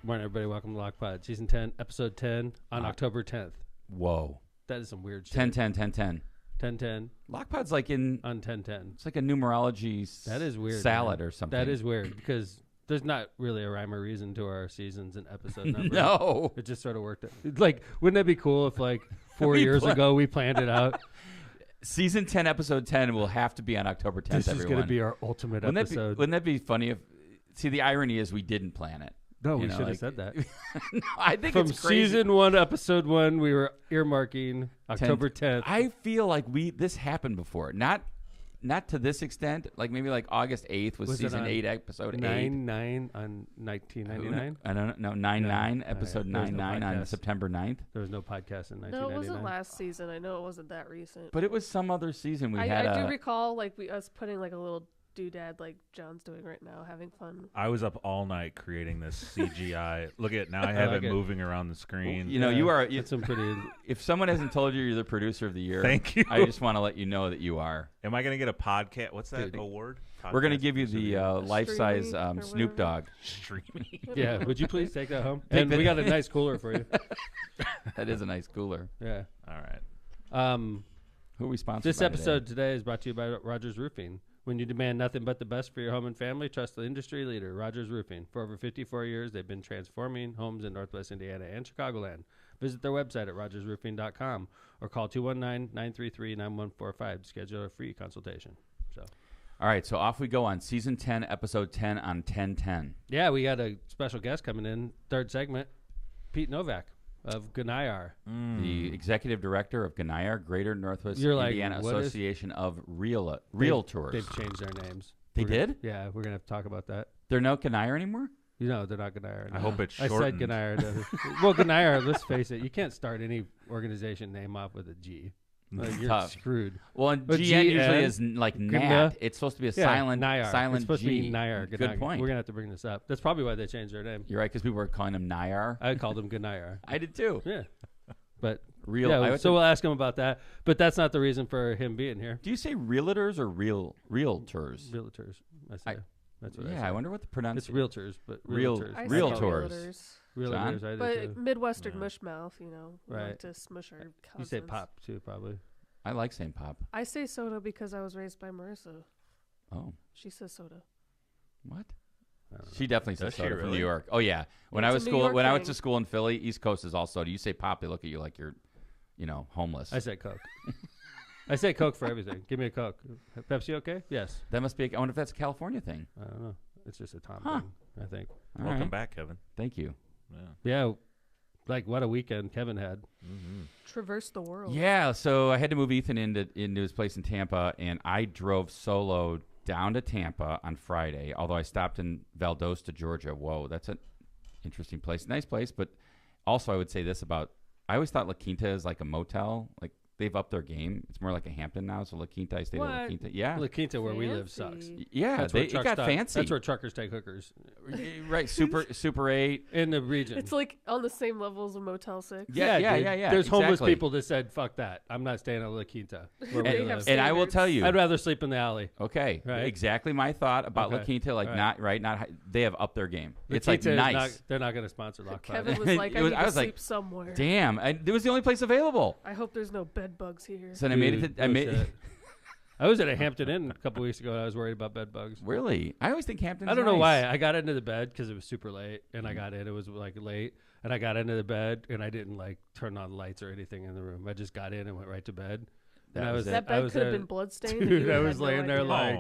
Morning, everybody. Welcome to Lockpod, Season 10, Episode 10, on October 10th. Whoa. That is some weird shit. 10-10-10-10. 10-10. Lockpod's like in... On 10-10. It's like a numerology that is weird, salad man. or something. That is weird, because there's not really a rhyme or reason to our seasons and episode numbers. No. It just sort of worked. Like, wouldn't that be cool if, like, 4 years ago we planned it out? Season 10, Episode 10 will have to be on October 10th, This is going to be our ultimate episode. Wouldn't that be funny if... See, the irony is we didn't plan it. No, we should have said that. No, I think From it's crazy. Season 1, Episode 1, we were earmarking October 10th. I feel like this happened before. Not to this extent. Like maybe like August 8th was Season 8, Episode 8. 9-9 on 1999? I don't know. 9-9, Episode 9-9 on September 9th. There was no podcast in 1999. No, it wasn't last season. I know it wasn't that recent. But it was some other season I do recall like us putting like a little doodad like John's doing right now, having fun. I was up all night creating this CGI. Look at now I have it moving around the screen. Well, you know, you are. Some pretty. If someone hasn't told you you're the producer of the year, thank you. I just want to let you know that you are. Am I going to get a podcast? What's that award? We're going to give you the life-size Snoop Dogg. Streaming. Yeah, would you please take that home? And we got a nice cooler for you. That is a nice cooler. Yeah. All right. Who are we sponsored This by episode today is brought to you by Rogers Roofing. When you demand nothing but the best for your home and family, trust the industry leader, Rogers Roofing. For over 54 years, they've been transforming homes in Northwest Indiana and Chicagoland. Visit their website at rogersroofing.com or call 219-933-9145 to schedule a free consultation. All right, so off we go on Season 10, Episode 10 on 10-10. Yeah, we got a special guest coming in, third segment, Pete Novak of Ganayar. The executive director of Ganayar, Greater Northwest Indiana Association of Realtors. They've changed their names. They did? Yeah, we're going to have to talk about that. They're not Ganayar anymore? No, they're not Ganayar. I hope it's shortened. shortened. I said Ganayar. Well, Ganayar, let's face it, you can't start any organization name off with a G. Like, you're screwed. Well, and GN usually is like Nat. It's supposed to be a silent It's supposed G. to be Nayar. Good point. We're going to have to bring this up. That's probably why they changed their name. You're right, because people were calling him Nayar. I called him Ganayar. I did too. Yeah. But so we'll ask him about that. But that's not the reason for him being here. Do you say realtors or realtors? Realtors. That's what I say. Yeah, I wonder what the pronunciation. It's realtors, but realtors. Realtors. Realtors, I do but too. Midwestern mushmouth, you know, right? Like to smush our consonants. You say pop too, probably. I like saying pop. I say soda because I was raised by Marissa. Oh, she says soda. What? She definitely says soda from New York. Oh yeah, when I was I went to school in Philly, East Coast is all soda. You say pop, they look at you like you're, homeless. I say Coke. I say Coke for everything. Give me a Coke. Pepsi, okay? Yes. That must be. I wonder if that's a California thing. I don't know. It's just a Tom thing, I think. Welcome back, Kevin. Thank you. Yeah. Like what a weekend Kevin had. Mm-hmm. Traverse the world. Yeah. So I had to move Ethan into his place in Tampa, and I drove solo down to Tampa on Friday. Although I stopped in Valdosta, Georgia. Whoa, that's an interesting place. Nice place, but also I would say this about. I always thought La Quinta is like a motel. Like they've upped their game. It's more like a Hampton now. So La Quinta, I stayed at La Quinta. Yeah, La Quinta where we live sucks. Yeah, it got fancy. That's where truckers take hookers. Right, Super 8 in the region. It's like on the same level as a Motel 6. Yeah. There's homeless people that said, "Fuck that! I'm not staying at La Quinta." Where we live. And I will tell you, I'd rather sleep in the alley. Okay, right? Exactly my thought about La Quinta. Like not. They have upped their game. La it's Quinta like nice. They're not going to sponsor Lockpod. Kevin was like, I need to sleep somewhere. Damn, it was the only place available. I hope there's no bed bugs here. So I made it. I was at a Hampton Inn a couple weeks ago and I was worried about bed bugs. Really? I always think Hampton's I don't know why. I got into the bed because it was super late and I got in. It was like late and I got into the bed and I didn't like turn on lights or anything in the room. I just got in and went right to bed. That bed could have been bloodstained. Dude, I was laying there like...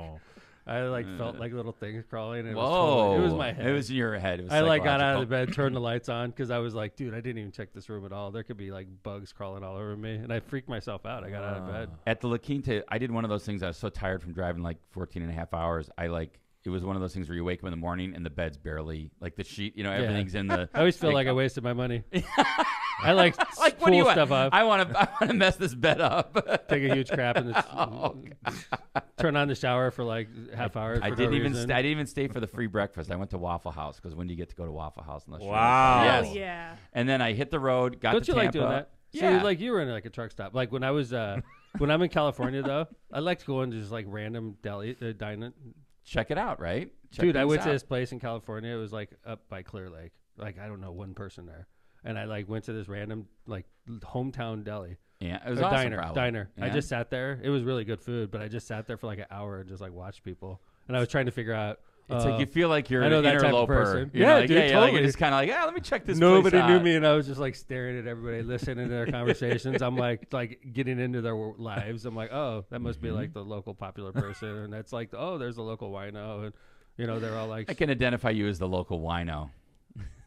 I felt like little things crawling. It was my head. It was in your head. It was I got out of the bed, turned the lights on because I was like, dude, I didn't even check this room at all. There could be like bugs crawling all over me, and I freaked myself out. I got out of bed. At the La Quinta, I did one of those things. I was so tired from driving like 14 and a half hours. It was one of those things where you wake up in the morning and the bed's barely like the sheet. Everything's in the. I always feel like I wasted my money. I like pull stuff off. I want to mess this bed up. Take a huge crap and turn on the shower for like half hour. I didn't even stay for the free breakfast. I went to Waffle House because when do you get to go to Waffle House unless wow. Yes. Oh, yeah. And then I hit the road. Got Don't to you Tampa. Like doing that? Yeah. So like you were in like a truck stop. Like when I was when I'm in California though, I like to go into just like random deli dining. Check it out, right? Dude, I went to this place in California. It was like up by Clear Lake. like I don't know one person there, and I like went to this random like hometown deli. Yeah, it was Or awesome. diner. Yeah. I just sat there. It was really good food, but I just sat there for like an hour and just like watched people, and I was trying to figure out. It's like you feel like you're I know an that type of interloper. person. You know, Yeah, like, dude, like, totally. you're just kind of like, let me check this. Nobody place knew out. me, and I was just like staring at everybody, listening to their conversations. I'm like getting into their lives. I'm like, oh, that must be like the local popular person, and that's like, oh, there's a local wino, and they're all like, I can identify you as the local wino.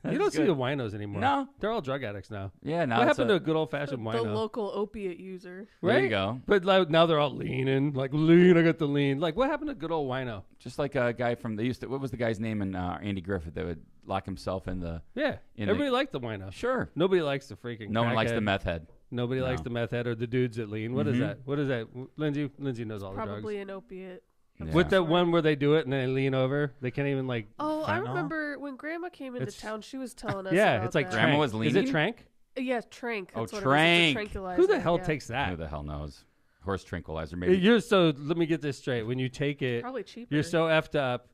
you don't see the winos anymore. No, they're all drug addicts now. yeah. Now What it's happened to a good old fashioned The wino? local opiate user. There you Right? go. But like, now they're all leaning, like lean. I got the lean. Like, what happened to good old wino? Just like a guy from what was the guy's name in Andy Griffith that would lock himself in the? Yeah, everybody liked the wino. Sure. Nobody likes the freaking. No one likes the crackhead. meth head. Nobody likes the meth head or the dudes that lean. What is that? What is that? Lindsay knows all the drugs. Probably an opiate. Yeah. With that one where they do it and they lean over, they can't even like. Oh, I Fentanyl? remember when Grandma came into It's- town, she was telling us. Yeah, about it's like that. Grandma trank. was Is it leaning? trank? Yeah, trank. Oh, That's what trank. It is. It's a Who the tranquilizer, hell yeah. takes that? Who the hell knows? Horse tranquilizer, maybe. You're so. Let me get this straight. When you take it, Probably cheaper. you're so effed up,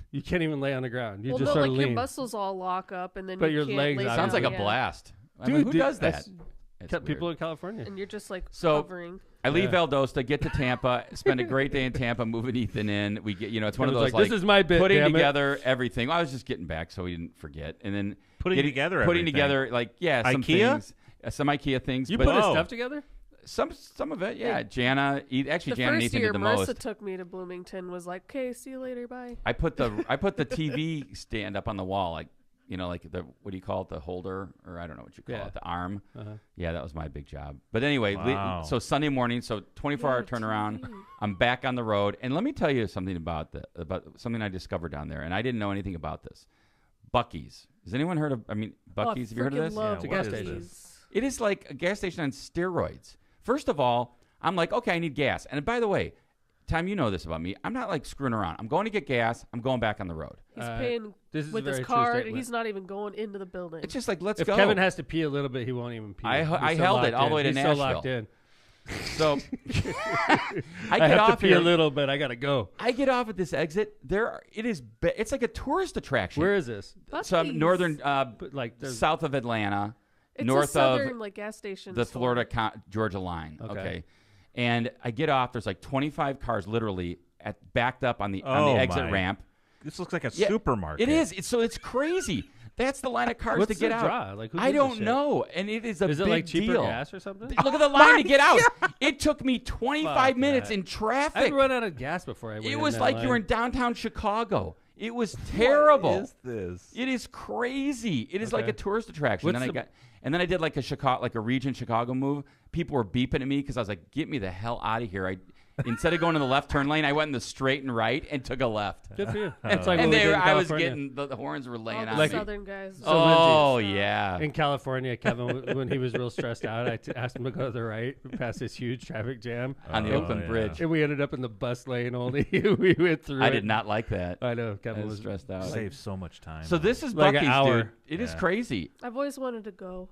you can't even lay on the ground. You well, just no, sort like of your lean. muscles all lock up, and then But you your can't legs lay out. Sounds down, like a yeah. blast. I Dude, mean, who dude, does that? that's- It's Kept people weird. in California. And you're just like So- hovering. I leave Yeah. Valdosta, get to Tampa, spend a great day in Tampa, moving Ethan in. We get, it's one of Kevin's those like, this is my bit, putting damn it. together everything. Well, I was just getting back so we didn't forget, and then Putting together everything. like some IKEA? things, some IKEA things. You but put his Whoa. stuff together? some of it, yeah. Jana, actually, The Jana and first Ethan year did the Marissa most. took me to Bloomington was like, okay, see you later, bye. I put the TV stand up on the wall, like the what do you call it, the holder, or I don't know what you call Yeah. it, the arm. Uh-huh. Yeah, that was my big job. But anyway, Wow. so Sunday morning, so 24-hour Yeah, turnaround. TV. I'm back on the road, and let me tell you something about something I discovered down there, and I didn't know anything about this. Buc-ee's. Has anyone heard of? Buc-ee's. Oh, have you heard of freaking this? love It's a gas Buc-ee's. station. It is like a gas station on steroids. First of all, I'm like, okay, I need gas. And by the way, Tom, you know this about me. I'm not like screwing around. I'm going to get gas. I'm going back on the road. He's paying This is with a very his true card. statement. He's not even going into the building. It's just like, let's If go. Kevin has to pee a little bit, he won't even pee. I He's so held it locked all the in. way to He's Nashville. so locked in. So I I get have to off pee here. a little bit. I gotta go. I get off at this exit. It's like a tourist attraction. Where is this? Some Buc-ee's. northern, But like, there's south of Atlanta, It's north a southern, of like gas station. the store. Florida Georgia line. Okay. Okay. And I get off. There's like 25 cars literally backed up on the Oh, exit my. ramp. This looks like a Yeah, supermarket. It is. It's crazy. That's the line of cars What's to get the out. draw? Like, who I gives a don't shit? know, and it is a Is it big like cheaper deal. gas or something? Look at the line to get out. It took me 25 Fuck minutes that. in I'd traffic. run out of gas before I went It in was that like line. you were in downtown Chicago. It was terrible. What is this? It is crazy. It is like Okay. a tourist attraction. What's And then I did like a region Chicago move. People were beeping at me because I was like, "Get me the hell out of here!" Instead of going to the left turn lane, I went in the straight and right and took a left. Good for you. It's like And what we did in I was California. getting the horns were laying All the on Like- me. southern guys. So Oh Lindsay. yeah. In California, Kevin, when he was real stressed out, I asked him to go to the right past this huge traffic jam. On the Oh, Oakland yeah. Bridge. And we ended up in the bus lane only. We went through I it. did not like that. I know. I Kevin was was stressed out. Saves so much time. So this is Like an Buc-ee's, hour. dude. It is Yeah. crazy. I've always wanted to go.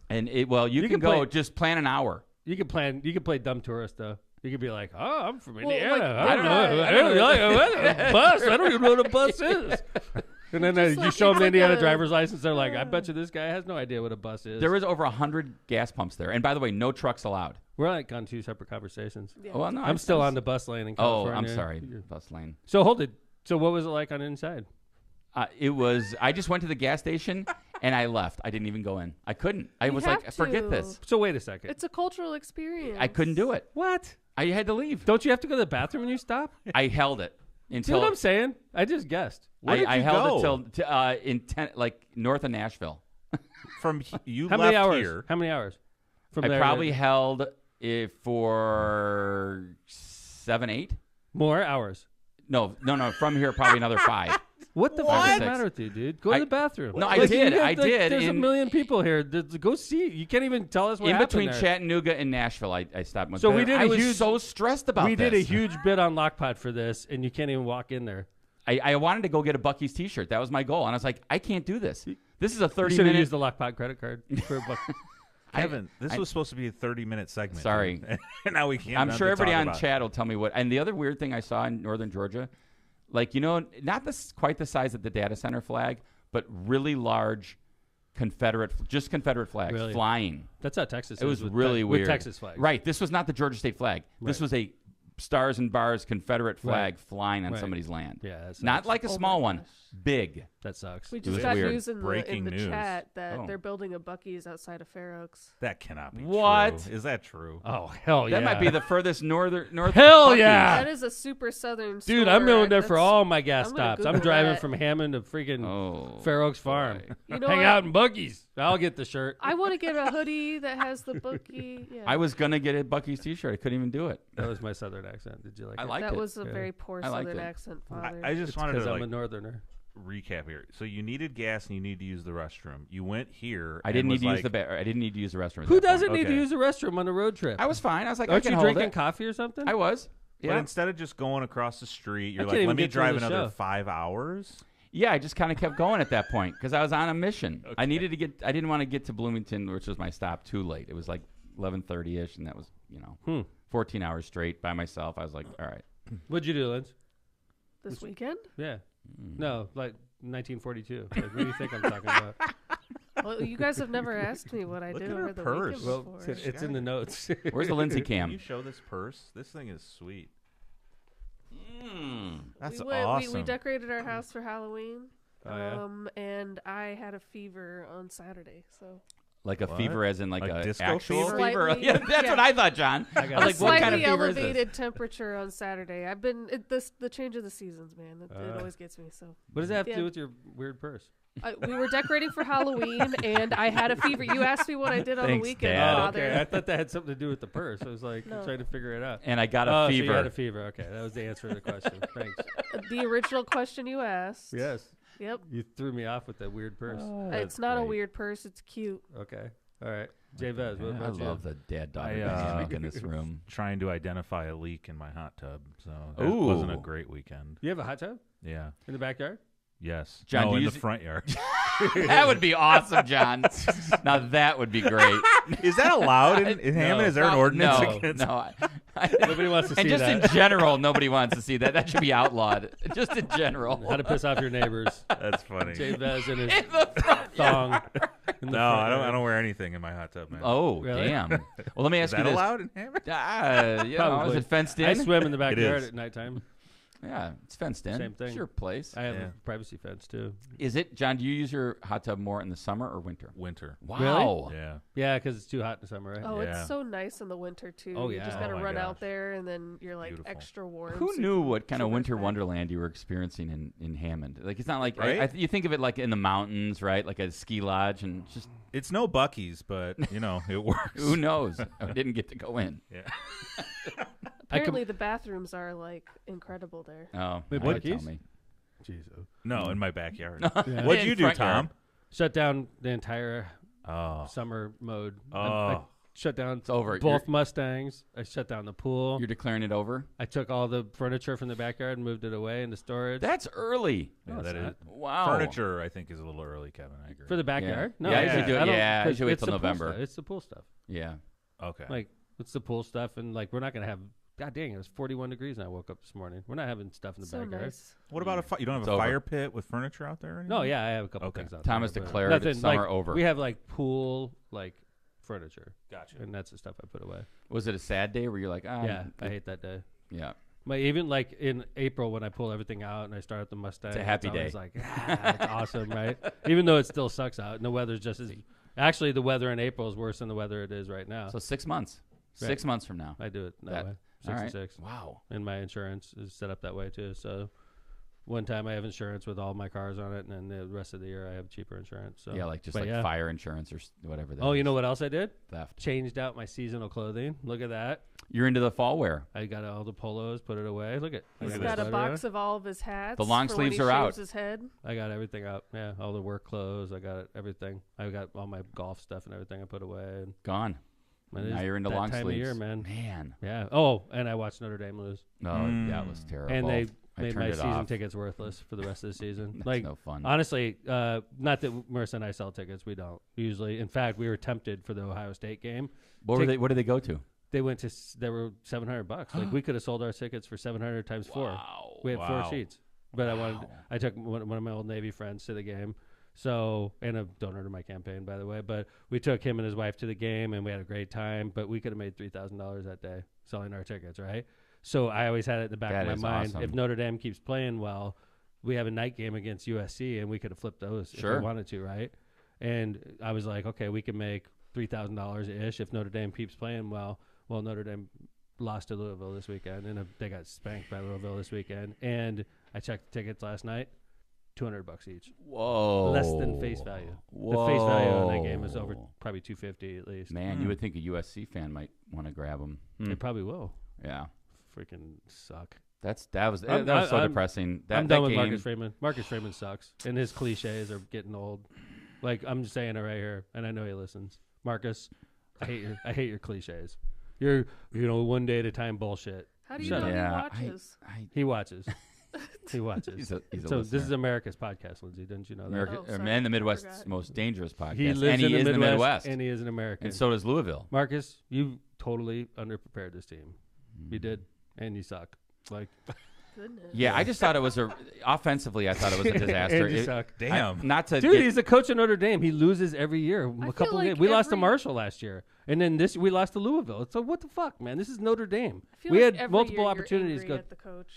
And you can can go. play- Just plan an hour. You could play dumb tourist though. You could be like, "Oh, I'm from Well, Indiana. like, I don't know. I don't know. Bus. I don't even know what a bus is." And then Just you like- show them it's the like Indiana a- driver's license. They're like, "I bet you this guy has no idea what a bus is." There was over 100 gas pumps there. And by the way, no trucks allowed. We're like on two separate conversations. Yeah. Oh, well, no, I'm still on the bus lane in Oh, California. I'm sorry. Bus lane. So hold it. So what was it like on the inside? It was. I just went to the gas station and I left. I didn't even go in. I couldn't. I You was like, have forget to. this. So wait a second. It's a cultural experience. I couldn't do it. What? I had to leave. Don't you have to go to the bathroom when you stop? I held it See until what I'm saying? I just guessed. Where did I you held go? it till like north of Nashville. From you How left many hours? here. How many hours? From I there probably to- held it for 7, 8. more hours. No. From here, probably another 5. What the What? fuck is the matter with you, dude? Go to I- the bathroom. No, I you did. got, I did There's a in- million people here. Go see. You can't even tell us what In happened between there. Chattanooga and Nashville, I stopped. So we did I a was huge- so stressed about We did a this. huge bit on Lockpot for this, and you can't even walk in there. I wanted to go get a Buc-ee's T-shirt. That was my goal, and I was like, I can't do this. This is a You 30 should have minute. used the Lockpot credit card for a buck. Kevin, this I- was supposed to be a 30-minute segment. Sorry. dude. And now we can't. I'm have sure to everybody talk on about it. chat will tell me what. And the other weird thing I saw in northern Georgia, like not quite the size of the data center flag, but really large just Confederate flags Really? flying. That's how Texas It is was with really weird. With Texas flags. Right. This was not the Georgia State flag. This Right. was a stars and bars Confederate flag Right. flying on Right. somebody's land. Yeah, that Not sucks. like a Oh my small one, gosh. big. That sucks. We was just got weird. news in Breaking the news. chat that Oh. they're building a Buc-ee's outside of Fair Oaks. That cannot be What? true. Is that true? Oh hell yeah! That might be the furthest north. Hell Buc-ee's. yeah! That is a super southern Dude, store. I'm going there for That's- all my gas I'm gonna stops. I'm Google driving that. from Hammond to freaking Oh, Fair Oaks Farm. boy. You know Hang what? out in buggies. I'll get the shirt. I want to get a hoodie that has the Buc-ee. Yeah. I was gonna get a Buc-ee's T-shirt. I couldn't even do it. That was my southern accent. Did you like I it? liked that it. was a Yeah. very poor I liked southern it. accent, father. I just It's wanted because to I'm like a northerner. recap here. So you needed gas and you need to use the restroom. You went here. I and didn't need was to use like, the I didn't need to use the restroom. at Who that point. doesn't need to Okay. use the restroom on a road trip? I was fine. I was like, I Aren't can you hold drinking it. coffee or something? I was. But Yeah. instead of just going across the street, you're can't like, even let me get through drive the another show. 5 hours. Yeah, I just kind of kept going at that point because I was on a mission. I Okay. needed to get. I didn't want to get to Bloomington, which was my stop, too late. It was like 11:30ish, and that was 14 hours straight by myself. I was like, all right. What'd you do, Linz? this weekend? Yeah. No, like 1942. Like, what do you think I'm talking about? Well, you guys have never asked me what I Look did at her over the purse. weekend Well, before. it's in the notes. Where's the Lindsay Can cam? you show this purse? This thing is sweet. Mm. That's we went- awesome. we decorated our house for Halloween. Oh, yeah? And I had a fever on Saturday, so Like a What? fever, as in like Like a disco actual fever? fever. Slightly- Yeah, that's yeah. what I thought, John. I got was like, what kind of slightly fever is this? elevated temperature on Saturday. I've been the change of the seasons, man. It always gets me. So What does that have to Yeah. do with your weird purse? we were decorating for Halloween, and I had a fever. You asked me what I did on Thanks, the weekend, Dad. Oh, Father. okay. I thought that had something to do with the purse. I was like No. trying to figure it out. And I got a So you fever. had a fever. Okay, that was the answer to the question. Thanks. The original question you asked. Yes, Yep. you threw me off with that weird purse. It's not a weird purse. It's cute. Okay, all right. Jay Vez, what I about you? love the dad-daughter I, dynamic in this room. Trying to identify a leak in my hot tub. So that Ooh. wasn't a great weekend. You have a hot tub Yeah. in the backyard? Yes. John, no, do in you the use- front yard. That would be awesome, John. Now that would be great. Is that allowed in Hammond? Is there an ordinance No, against no. Nobody wants to see And just that. in general, nobody wants to see that. That should be outlawed. Just in general. How to piss off your neighbors? That's funny. Jay Vez in his In the front thong. yard. in the No, front I don't. yard. I don't wear anything in my hot tub, man. Oh, Really? damn. Well, let me Is ask you that this. allowed in Hammond? Is Probably. it fenced in? I swim in the backyard is. at nighttime. Yeah, it's fenced in. Same thing. It's your place. I have Yeah. a privacy fence too. Is it, John, do you use your hot tub more in the summer or winter? Winter. Wow. Yeah. Yeah, because it's too hot in the summer, right? Oh, Yeah. it's so nice in the winter too. Oh, You yeah. just Oh gotta my run gosh. out there, and then you're like Beautiful. extra warm. Who so you knew can what kind of shivers winter back. wonderland you were experiencing in Hammond? Like, it's not like Right? you think of it like in the mountains, right? Like a ski lodge, and just It's no Buc-ee's, but it works. who knows? I didn't get to go in. Yeah. Apparently, the bathrooms are like incredible there. Oh, Wait, now you Buc-ee's? tell me. Jesus. No, in my backyard. Yeah. What'd In you do, front Tom? yard. Shut down the entire Oh. summer mode. I Oh. shut down It's over. both Mustangs. I shut down the pool. You're declaring it over? I took all the furniture from the backyard and moved it away into storage. That's early. Yeah, No, that it's is. not. Wow. Furniture, I think, is a little early, Kevin. I agree. For the backyard? Yeah. No, Yeah, I you usually should do it. I don't- Yeah, you 'cause should wait it's till the pool November. stuff. It's the pool stuff. Yeah. Okay. Like, it's the pool stuff, and like, we're not going to have. God dang, it was 41 degrees when I woke up this morning. We're not having stuff in the So backyard. nice. What about you don't have It's a over. fire pit with furniture out there? Or No, anything? yeah, I have a couple Okay. things out Thomas there. but declared nothing, it's summer like, over. We have like pool, like furniture, Gotcha. and that's the stuff I put away. Was it a sad day where you're like, Yeah, I hate that day. yeah. But even like in April when I pull everything out and I start at the Mustang, It's a happy always day. like, it's awesome, right? Even though it still sucks out and the weather's just as. Actually, the weather in April is worse than the weather it is right now. So 6 months. Right. 6 months from now. I do it that That- way. All right. 66. Wow. And my insurance is set up that way too. So one time I have insurance with all my cars on it, and then the rest of the year I have cheaper insurance. So Yeah, like just but like yeah. fire insurance or whatever. That Oh, you is. know what else I did? Theft. Changed out my seasonal clothing. Look at that. You're into the fall wear. I got all the polos, put it away. Look at. I He's got got the a sweater box of all of his hats. The long for when sleeves he are out. shaves His head. I got everything out. Yeah, all the work clothes. I got everything. I got all my golf stuff and everything I put away. And Gone. it Now is you're into that long time sleeves. of year, man. Man. Yeah. Oh, and I watched Notre Dame lose, No, yeah, it was terrible. and they I made turned my it season off. tickets worthless for the rest of the season. That's like no fun. honestly, not that Marissa and I sell tickets. We don't usually. In fact, we were tempted for the Ohio State game. What did they go to? They went to. They were $700. Like we could have sold our tickets for 700 times 4. Wow. We had Wow. 4 seats, but I took one of my old Navy friends to the game. So, and a donor to my campaign, by the way. But we took him and his wife to the game, and we had a great time. But we could have made $3,000 that day selling our tickets, right? So I always had it in the back of my mind. Awesome. If Notre Dame keeps playing well, we have a night game against USC, and we could have flipped those if we wanted to, right? And I was like, okay, we can make $3,000-ish if Notre Dame keeps playing well. Well, Notre Dame lost to Louisville this weekend, and they got spanked by Louisville this weekend. And I checked the tickets last night. $200 each. Whoa. Less than face value. Whoa. The face value on that game is over probably $250 at least. Man, you would think a USC fan might want to grab them. They probably will. Yeah. Freaking suck. That was so depressing. I'm done with Marcus Freeman. Marcus Freeman sucks, and his cliches are getting old. Like, I'm just saying it right here, and I know he listens. Marcus, I hate your cliches. You're one day at a time bullshit. How do you know he watches? He watches. He watches. He's a so listener. this is America's podcast, Lindsay. Didn't you know that? And the Midwest's most dangerous podcast. He lives in the the Midwest. And he is an American. And so does Louisville. Marcus, you totally underprepared this team. You did. And you suck. Like, goodness. Yeah, I just thought it was offensively. I thought it was a disaster. And you suck. Damn. He's the coach of Notre Dame. He loses every year. A couple like games. We lost to Marshall last year, and then we lost to Louisville. So what the fuck, man? This is Notre Dame. We had multiple opportunities. At the coach.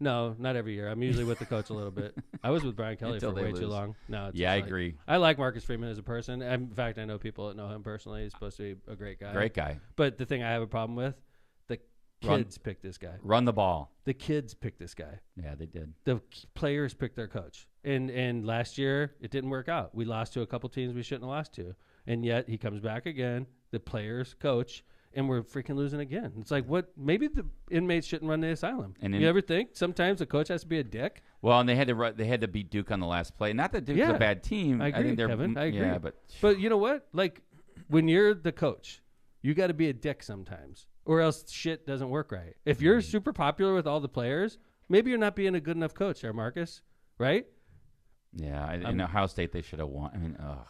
No, not every year. I'm usually with the coach a little bit. I was with Brian Kelly for way too long. No, it's I agree. I like Marcus Freeman as a person. In fact, I know people that know him personally. He's supposed to be a great guy. Great guy. But the thing I have a problem with, the kids picked this guy. Run the ball. The kids picked this guy. Yeah, they did. The players picked their coach. And last year, it didn't work out. We lost to a couple teams we shouldn't have lost to. And yet, he comes back again, the players coach, and we're freaking losing again. It's like, what? Maybe the inmates shouldn't run the asylum. And you ever think sometimes the coach has to be a dick? Well, and they had to beat Duke on the last play. Not that Duke's a bad team. I agree, Kevin. I agree. Yeah, but you know what? Like, when you're the coach, you got to be a dick sometimes, or else shit doesn't work right. If you're super popular with all the players, maybe you're not being a good enough coach there, Marcus. Right? Yeah. In Ohio State, they should have won. I mean, ugh.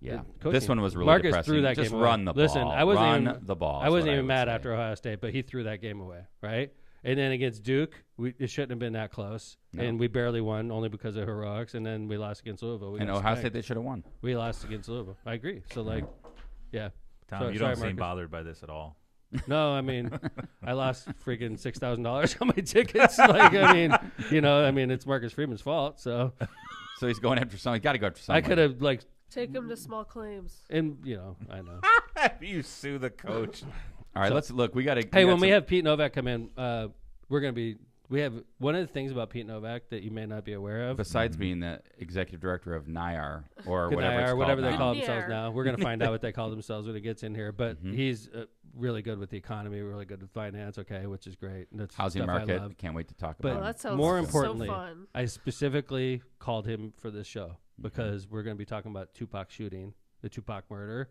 Yeah, coaching. This one was really Marcus depressing. Threw that Just game run away. the ball. Listen, I wasn't even mad after Ohio State, but he threw that game away, right? And then against Duke, it shouldn't have been that close, and we barely won only because of heroics. And then we lost against Louisville. And Ohio State, they should have won. We lost against Louisville. I agree. So yeah. Tom, you don't seem bothered by this at all. No, I mean, I lost freaking $6,000 on my tickets. It's Marcus Freeman's fault. So he's going after something. Got to go after something. I could have take him to small claims. And I know. You sue the coach. All right, let's look. We got to. Hey, when we have Pete Novak come in, we're going to be. We have one of the things about Pete Novak that you may not be aware of. Besides being the executive director of NIAR or whatever they call themselves now, we're going to find out what they call themselves when it gets in here. But he's really good with the economy, really good with finance. Okay, which is great. That's housing market. Can't wait to talk about. But that sounds more importantly, so fun. I specifically called him for this show because we're going to be talking about Tupac shooting, the Tupac murder,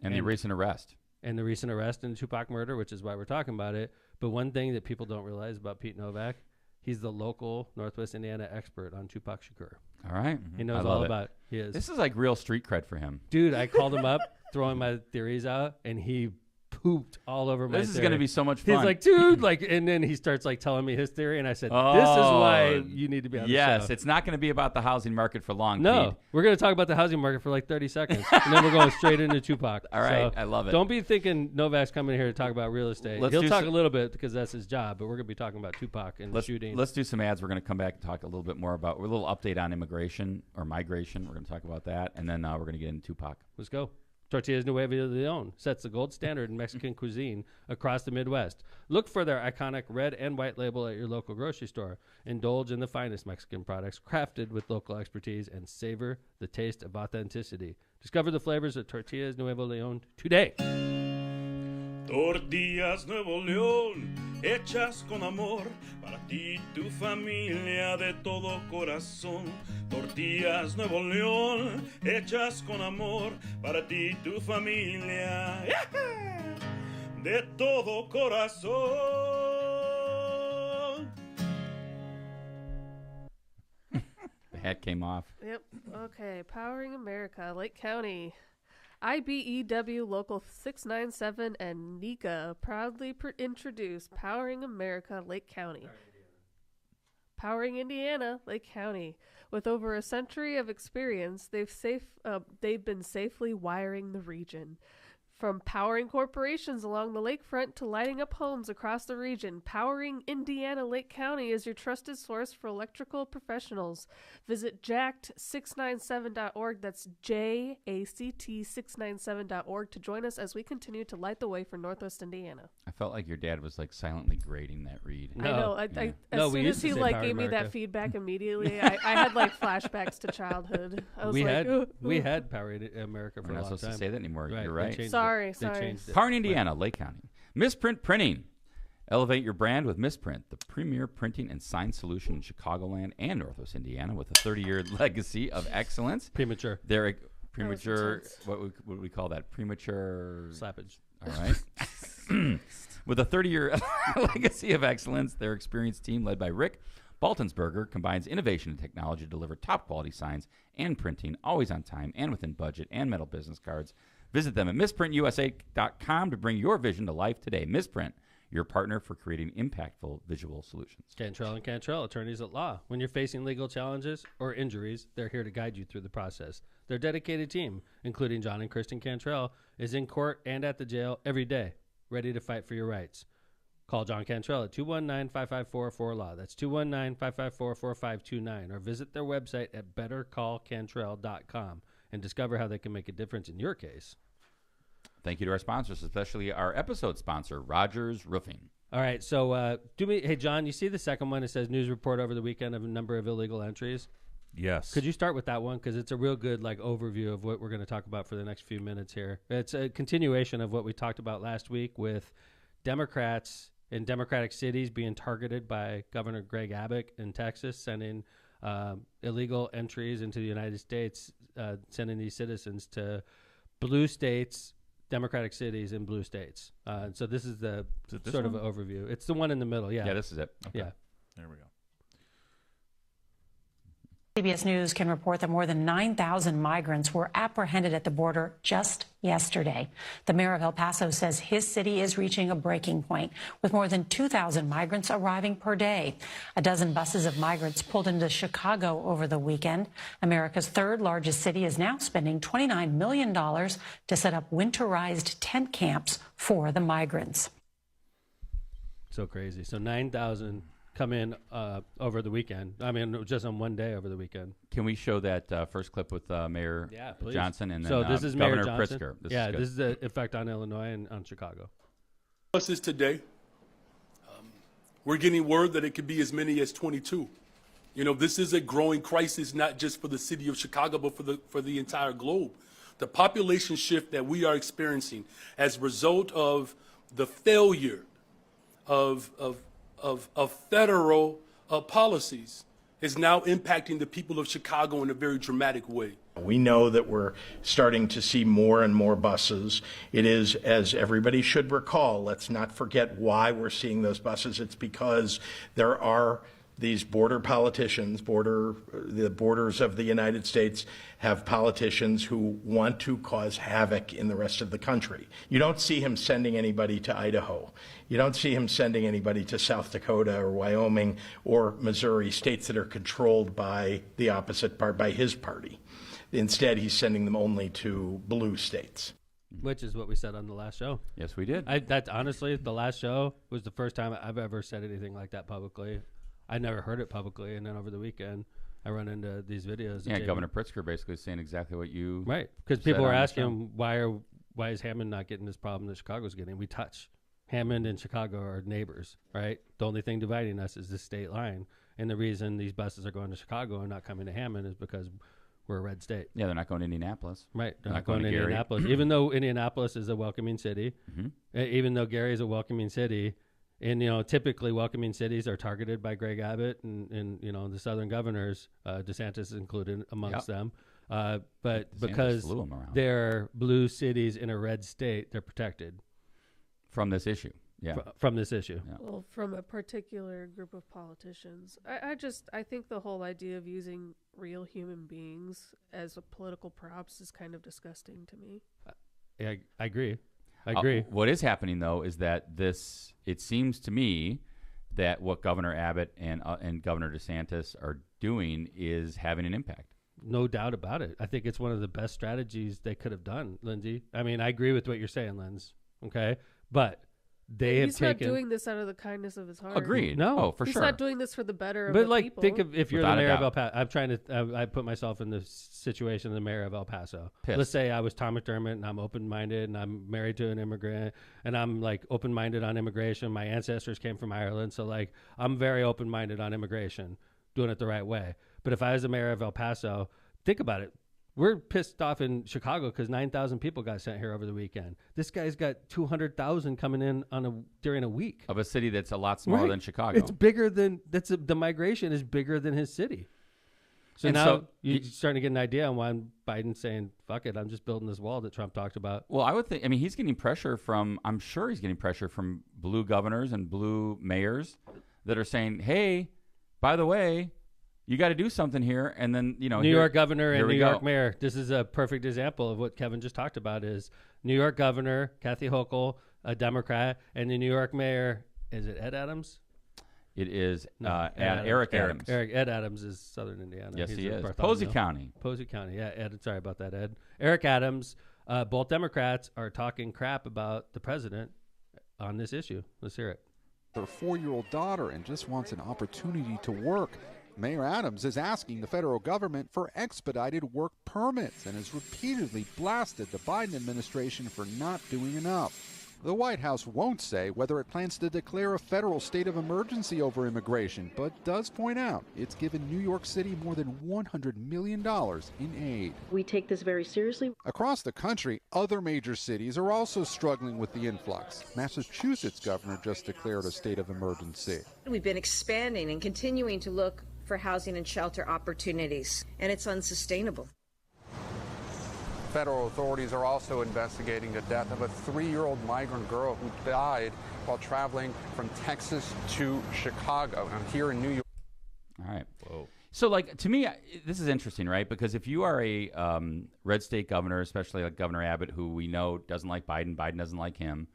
and the recent arrest. And the recent arrest in the Tupac murder, which is why we're talking about it. But one thing that people don't realize about Pete Novak, he's the local Northwest Indiana expert on Tupac Shakur. All right. He knows all about it. He is. This is like real street cred for him. Dude, I called him up, throwing my theories out, and he pooped all over my This is going to be so much fun. He's like, dude, and then he starts telling me his theory, and I said, this is why you need to be on the show. Yes, it's not going to be about the housing market for long, No, Pete. We're going to talk about the housing market for 30 seconds, and then we're going straight into Tupac. All right, I love it. Don't be thinking Novak's coming here to talk about real estate. He'll talk a little bit because that's his job, but we're going to be talking about Tupac and shooting. Let's do some ads. We're going to come back and talk a little bit more about a little update on immigration or migration. We're going to talk about that, and then we're going to get into Tupac. Let's go. Tortillas Nueva Leon sets the gold standard in Mexican cuisine across the Midwest. Look for their iconic red and white label at your local grocery store. Indulge in the finest Mexican products crafted with local expertise and savor the taste of authenticity. Discover the flavors of Tortillas Nuevo Leon today. Tortillas Nuevo León, hechas con amor, para ti y tu familia de todo corazón. Tortillas Nuevo León, hechas con amor, para ti y tu familia, de todo corazón. The hat came off. Yep. Okay. Powering America, Lake County. IBEW Local 697 and NECA proudly introduce Powering America Lake County. Powering Indiana, Lake County. With over a century of experience, they've been safely wiring the region. From powering corporations along the lakefront to lighting up homes across the region, Powering Indiana Lake County is your trusted source for electrical professionals. Visit jact697.org, that's JACT697.org, to join us as we continue to light the way for Northwest Indiana. I felt like your dad was like silently grading that read. I know. As soon as he gave me that feedback immediately, I had like flashbacks to childhood. I was we had Power America for We're a not long supposed time. to say that anymore. Right, You're they right. changed Sorry. Powering Indiana, Lake County. Misprint Printing. Elevate your brand with Misprint, the premier printing and sign solution in Chicagoland and Northwest Indiana with a 30-year legacy of excellence. Premature. They're premature. What would we call that? Premature Slappage. All right. With a 30-year legacy of excellence, their experienced team led by Rick Baltonsberger combines innovation and technology to deliver top-quality signs and printing, always on time and within budget, and metal business cards. Visit them at misprintusa.com to bring your vision to life today. Misprint, your partner for creating impactful visual solutions. Cantrell and Cantrell, attorneys at law. When you're facing legal challenges or injuries, they're here to guide you through the process. Their dedicated team, including John and Kristen Cantrell, is in court and at the jail every day, ready to fight for your rights. Call John Cantrell at 219-554-4LAW. That's 219-554-4529. Or visit their website at bettercallcantrell.com and discover how they can make a difference in your case. Thank you to our sponsors, especially our episode sponsor, Rogers Roofing. All right, so hey, John, you see the second one? It says news report over the weekend of a number of illegal entries. Yes. Could you start with that one? Because it's a real good overview of what we're going to talk about for the next few minutes here. It's a continuation of what we talked about last week with Democrats in Democratic cities being targeted by Governor Greg Abbott in Texas, sending illegal entries into the United States, sending these citizens to blue states, Democratic cities in blue states. So this is the sort of an overview. It's the one in the middle. Yeah. Yeah, this is it. Okay. Yeah. There we go. CBS News can report that more than 9,000 migrants were apprehended at the border just yesterday. The mayor of El Paso says his city is reaching a breaking point, with more than 2,000 migrants arriving per day. A dozen buses of migrants pulled into Chicago over the weekend. America's third largest city is now spending $29 million to set up winterized tent camps for the migrants. So crazy. So 9,000 come in over the weekend. I mean, just on one day over the weekend. Can we show that first clip with Mayor Johnson and then so this is Governor Mayor Johnson. Pritzker? This is the effect on Illinois and on Chicago. Buses today. We're getting word that it could be as many as 22. You know, this is a growing crisis, not just for the city of Chicago, but for the entire globe. The population shift that we are experiencing as a result of the failure of federal policies is now impacting the people of Chicago in a very dramatic way. We know that we're starting to see more and more buses. It is, as everybody should recall, let's not forget why we're seeing those buses. It's because there are these border politicians, the borders of the United States have politicians who want to cause havoc in the rest of the country. You don't see him sending anybody to Idaho. You don't see him sending anybody to South Dakota or Wyoming or Missouri, states that are controlled by the opposite part, by his party. Instead, he's sending them only to blue states. Which is what we said on the last show. Yes, we did. That's honestly, the last show was the first time I've ever said anything like that publicly. I never heard it publicly, and then over the weekend, I run into these videos. Yeah, Governor Pritzker basically saying exactly what you because people were asking him why is Hammond not getting this problem that Chicago's getting. We touch Hammond and Chicago are neighbors, right? The only thing dividing us is the state line, and the reason these buses are going to Chicago and not coming to Hammond is because we're a red state. Yeah, they're not going to Indianapolis. Right, they're not going to Indianapolis, even though Indianapolis is a welcoming city, even though Gary is a welcoming city. And, typically welcoming cities are targeted by Greg Abbott and the southern governors, DeSantis is included amongst them. But DeSantis because they're blue cities in a red state, they're protected. From this issue. Yeah. From this issue. Yeah. Well, from a particular group of politicians. I think the whole idea of using real human beings as a political props is kind of disgusting to me. Yeah, I agree. I agree. What is happening, though, is that it seems to me that what Governor Abbott and Governor DeSantis are doing is having an impact. No doubt about it. I think it's one of the best strategies they could have done, Lindsay. I mean, I agree with what you're saying, Linz. Okay, but he's not doing this out of the kindness of his heart. Agreed. No. Oh, for He's sure. not doing this for the better of But the like, people. think of if you're Without the a mayor of doubt. El Paso. I'm trying to. I put myself in the situation of the mayor of El Paso. Pissed. Let's say I was Tom McDermott and I'm open-minded and I'm married to an immigrant and I'm like open-minded on immigration. My ancestors came from Ireland, so like I'm very open-minded on immigration, doing it the right way. But if I was the mayor of El Paso, think about it. We're pissed off in Chicago because 9,000 people got sent here over the weekend. This guy's got 200,000 coming in during a week. Of a city that's a lot smaller than Chicago. It's bigger than the migration is bigger than his city. So And now so you're starting to get an idea on why Biden's saying, "Fuck it, I'm just building this wall that Trump talked about." Well, I would think. I mean, he's getting pressure from. I'm sure he's getting pressure from blue governors and blue mayors that are saying, "Hey, by the way, you got to do something here." And then New York governor and New go. York mayor. This is a perfect example of what Kevin just talked about. Is New York governor Kathy Hochul, a Democrat, and the New York mayor, is it Ed Adams? It is Adams. Eric Adams. Ed Adams is Southern Indiana. Yes, He's he in is. Bartholomew. Posey County. Posey County. Yeah, Ed. Sorry about that, Ed. Eric Adams. Both Democrats are talking crap about the president on this issue. Let's hear it. Her 4-year-old daughter and just wants an opportunity to work. Mayor Adams is asking the federal government for expedited work permits and has repeatedly blasted the Biden administration for not doing enough. The White House won't say whether it plans to declare a federal state of emergency over immigration, but does point out it's given New York City more than $100 million in aid. We take this very seriously. Across the country, other major cities are also struggling with the influx. Massachusetts governor just declared a state of emergency. We've been expanding and continuing to look for housing and shelter opportunities, and it's unsustainable. Federal authorities are also investigating the death of a 3-year-old migrant girl who died while traveling from Texas to Chicago. I'm here in New York. All right. Whoa. So, like, to me, this is interesting, right? Because if you are a red state governor, especially like Governor Abbott, who we know doesn't like Biden doesn't like him,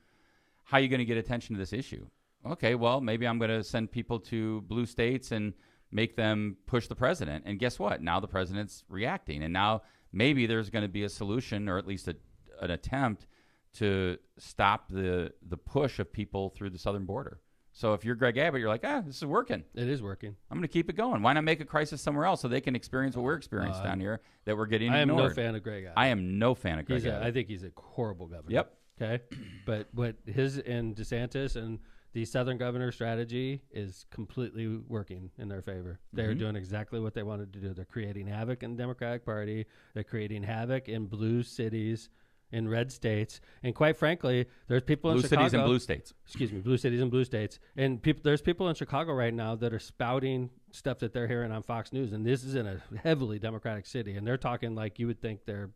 how are you going to get attention to this issue? Okay, well, maybe I'm going to send people to blue states and make them push the president. And guess what? Now the president's reacting. And now maybe there's going to be a solution, or at least an attempt to stop the push of people through the southern border. So if you're Greg Abbott, you're like, this is working. It is working. I'm going to keep it going. Why not make a crisis somewhere else so they can experience what we're experiencing down here that we're getting ignored? I am no fan of Greg Abbott. I am no fan of Greg Abbott. I think he's a horrible governor. Yep. Okay. But what his and DeSantis and the Southern governor strategy is completely working in their favor. They're doing exactly what they wanted to do. They're creating havoc in the Democratic Party. They're creating havoc in blue cities, in red states. And quite frankly, there's people in Chicago. Blue cities and blue states. Excuse me, blue cities and blue states. And there's people in Chicago right now that are spouting stuff that they're hearing on Fox News. And this is in a heavily Democratic city. And they're talking like you would think they're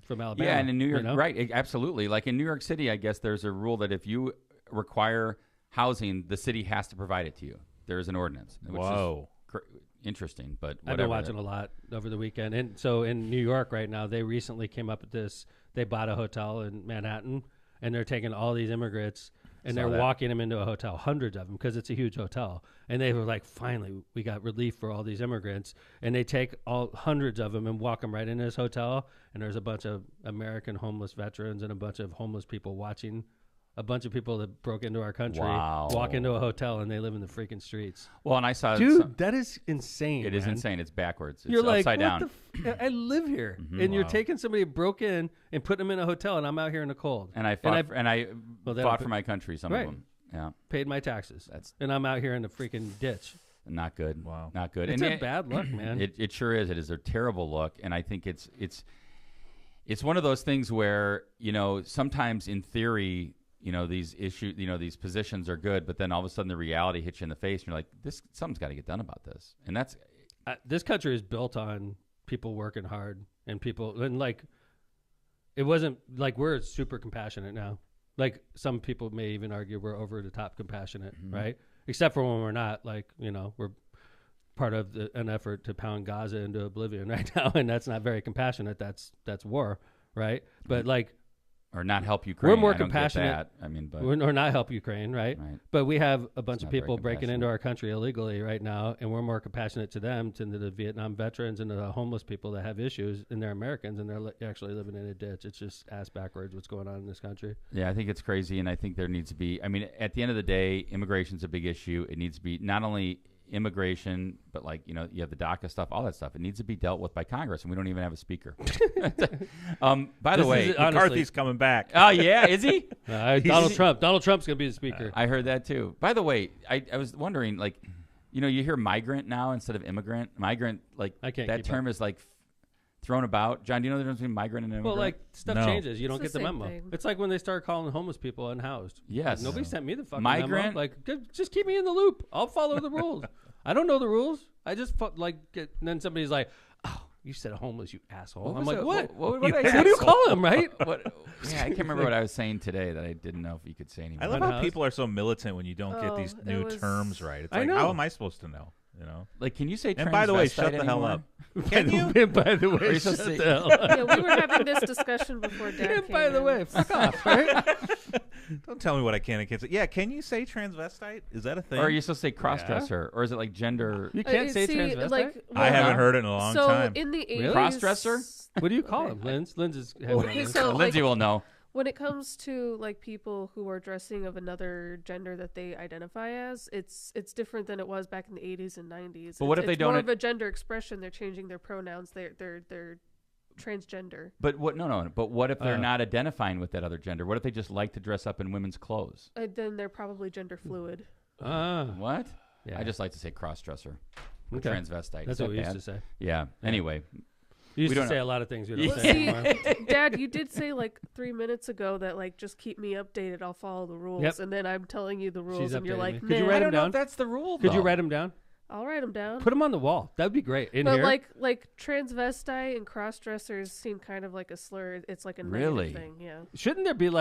from Alabama. Yeah, and in New York, you know? right, absolutely. Like in New York City, I guess there's a rule that if you require housing, the city has to provide it to you. There's an ordinance. Which Whoa. is interesting, but whatever. I've been watching a lot over the weekend. And so in New York right now, they recently came up with this. They bought a hotel in Manhattan, and they're taking all these immigrants, and they're walking them into a hotel, hundreds of them, because it's a huge hotel. And they were like, finally, we got relief for all these immigrants. And they take hundreds of them and walk them right into this hotel. And there's a bunch of American homeless veterans and a bunch of homeless people watching. A bunch of people that broke into our country walk into a hotel and they live in the freaking streets. Well, and I saw... Dude, that is insane, It is insane. It's backwards. It's You're like, upside what down. I live here. And you're taking somebody who broke in and putting them in a hotel, and I'm out here in the cold. And I fought, fought for my country, some right. of them. Yeah. Paid my taxes. And I'm out here in the freaking ditch. Not good. Wow. Not good. It's a bad look, man. It sure is. It is a terrible look. And I think it's one of those things where, sometimes in theory, these issues, these positions are good, but then all of a sudden the reality hits you in the face and you're like, something's got to get done about this. And that's, this country is built on people working hard and it wasn't like we're super compassionate now. Like some people may even argue we're over the top compassionate, right? Except for when we're not, we're part of an effort to pound Gaza into oblivion right now. And that's not very compassionate. That's war. Right. But or not help Ukraine. We're more I don't get compassionate. that. I mean, but or not help Ukraine, right? But we have a bunch of not very people breaking into compassionate. our country illegally right now, and we're more compassionate to them, to the Vietnam veterans and the homeless people that have issues, and they're Americans, and they're actually living in a ditch. It's just ass backwards what's going on in this country. Yeah, I think it's crazy, and I think there needs to be. I mean, at the end of the day, immigration's a big issue. It needs to be not only immigration, but you have the DACA stuff, all that stuff. It needs to be dealt with by Congress, and we don't even have a speaker. By the way, McCarthy's coming back. Oh yeah, is he? Donald Trump's gonna be the speaker. I heard that too. By the way, I was wondering, you hear migrant now instead of immigrant. Migrant, I can't that keep term up. is thrown about. John, do you know the difference between migrant and immigrant? Well, stuff No. changes. You don't It's get the the same memo. thing. It's like when they started calling homeless people unhoused. Yes. Nobody sent me the fucking Migrant- memo. Just keep me in the loop. I'll follow the rules. I don't know the rules. I just and then somebody's like, "Oh, you said homeless, you asshole." What I'm was like, it? "What? What What did I say? do you call him, right?" Yeah, I can't remember what I was saying today that I didn't know if you could say anymore. I love how people are so militant when you don't get Oh, these it new was- terms right. It's I like, know. how am I supposed to know? Can you say And by the way, shut transvestite the hell anymore? up. Can you? By the Are way, you shut supposed to the say- hell up. Yeah, we were having this discussion before Dad And came by the in. way, fuck off, right? Don't tell me what I can and can't say. Yeah, can you say transvestite? Is that a thing? Or are you supposed to say cross-dresser? Or is it like gender? You can't say see, transvestite. I haven't heard it in a long so time. in the 80s, Really? Cross-dresser? What do you call him, Linz? Linz is heavy on Okay, this. so Lindsay will know. when it comes to people who are dressing of another gender that they identify as, it's different than it was back in the 80s and 90s. But what if they it's don't more ad- of a gender expression? They're changing their pronouns. They're transgender. But what? No. But what if they're not identifying with that other gender? What if they just like to dress up in women's clothes? Then they're probably gender fluid. What? Yeah. I just like to say cross-dresser. Or Okay. transvestite. That's Is that what we used bad? to say. Yeah. Anyway. You used We to don't say know. a lot of things we don't Well, say see, anymore. Dad, you did say 3 minutes ago that just keep me updated. I'll follow the rules. Yep. And then I'm telling you the rules, and you're updated like, me. Could you "Nah." write I them don't know down? if that's the rule. Could you though. write them down? I'll write them down. Put them on the wall. That'd be great. In But here. like transvestite and cross-dressers seem kind of like a slur. It's like a Really? negative thing. Yeah. Shouldn't there be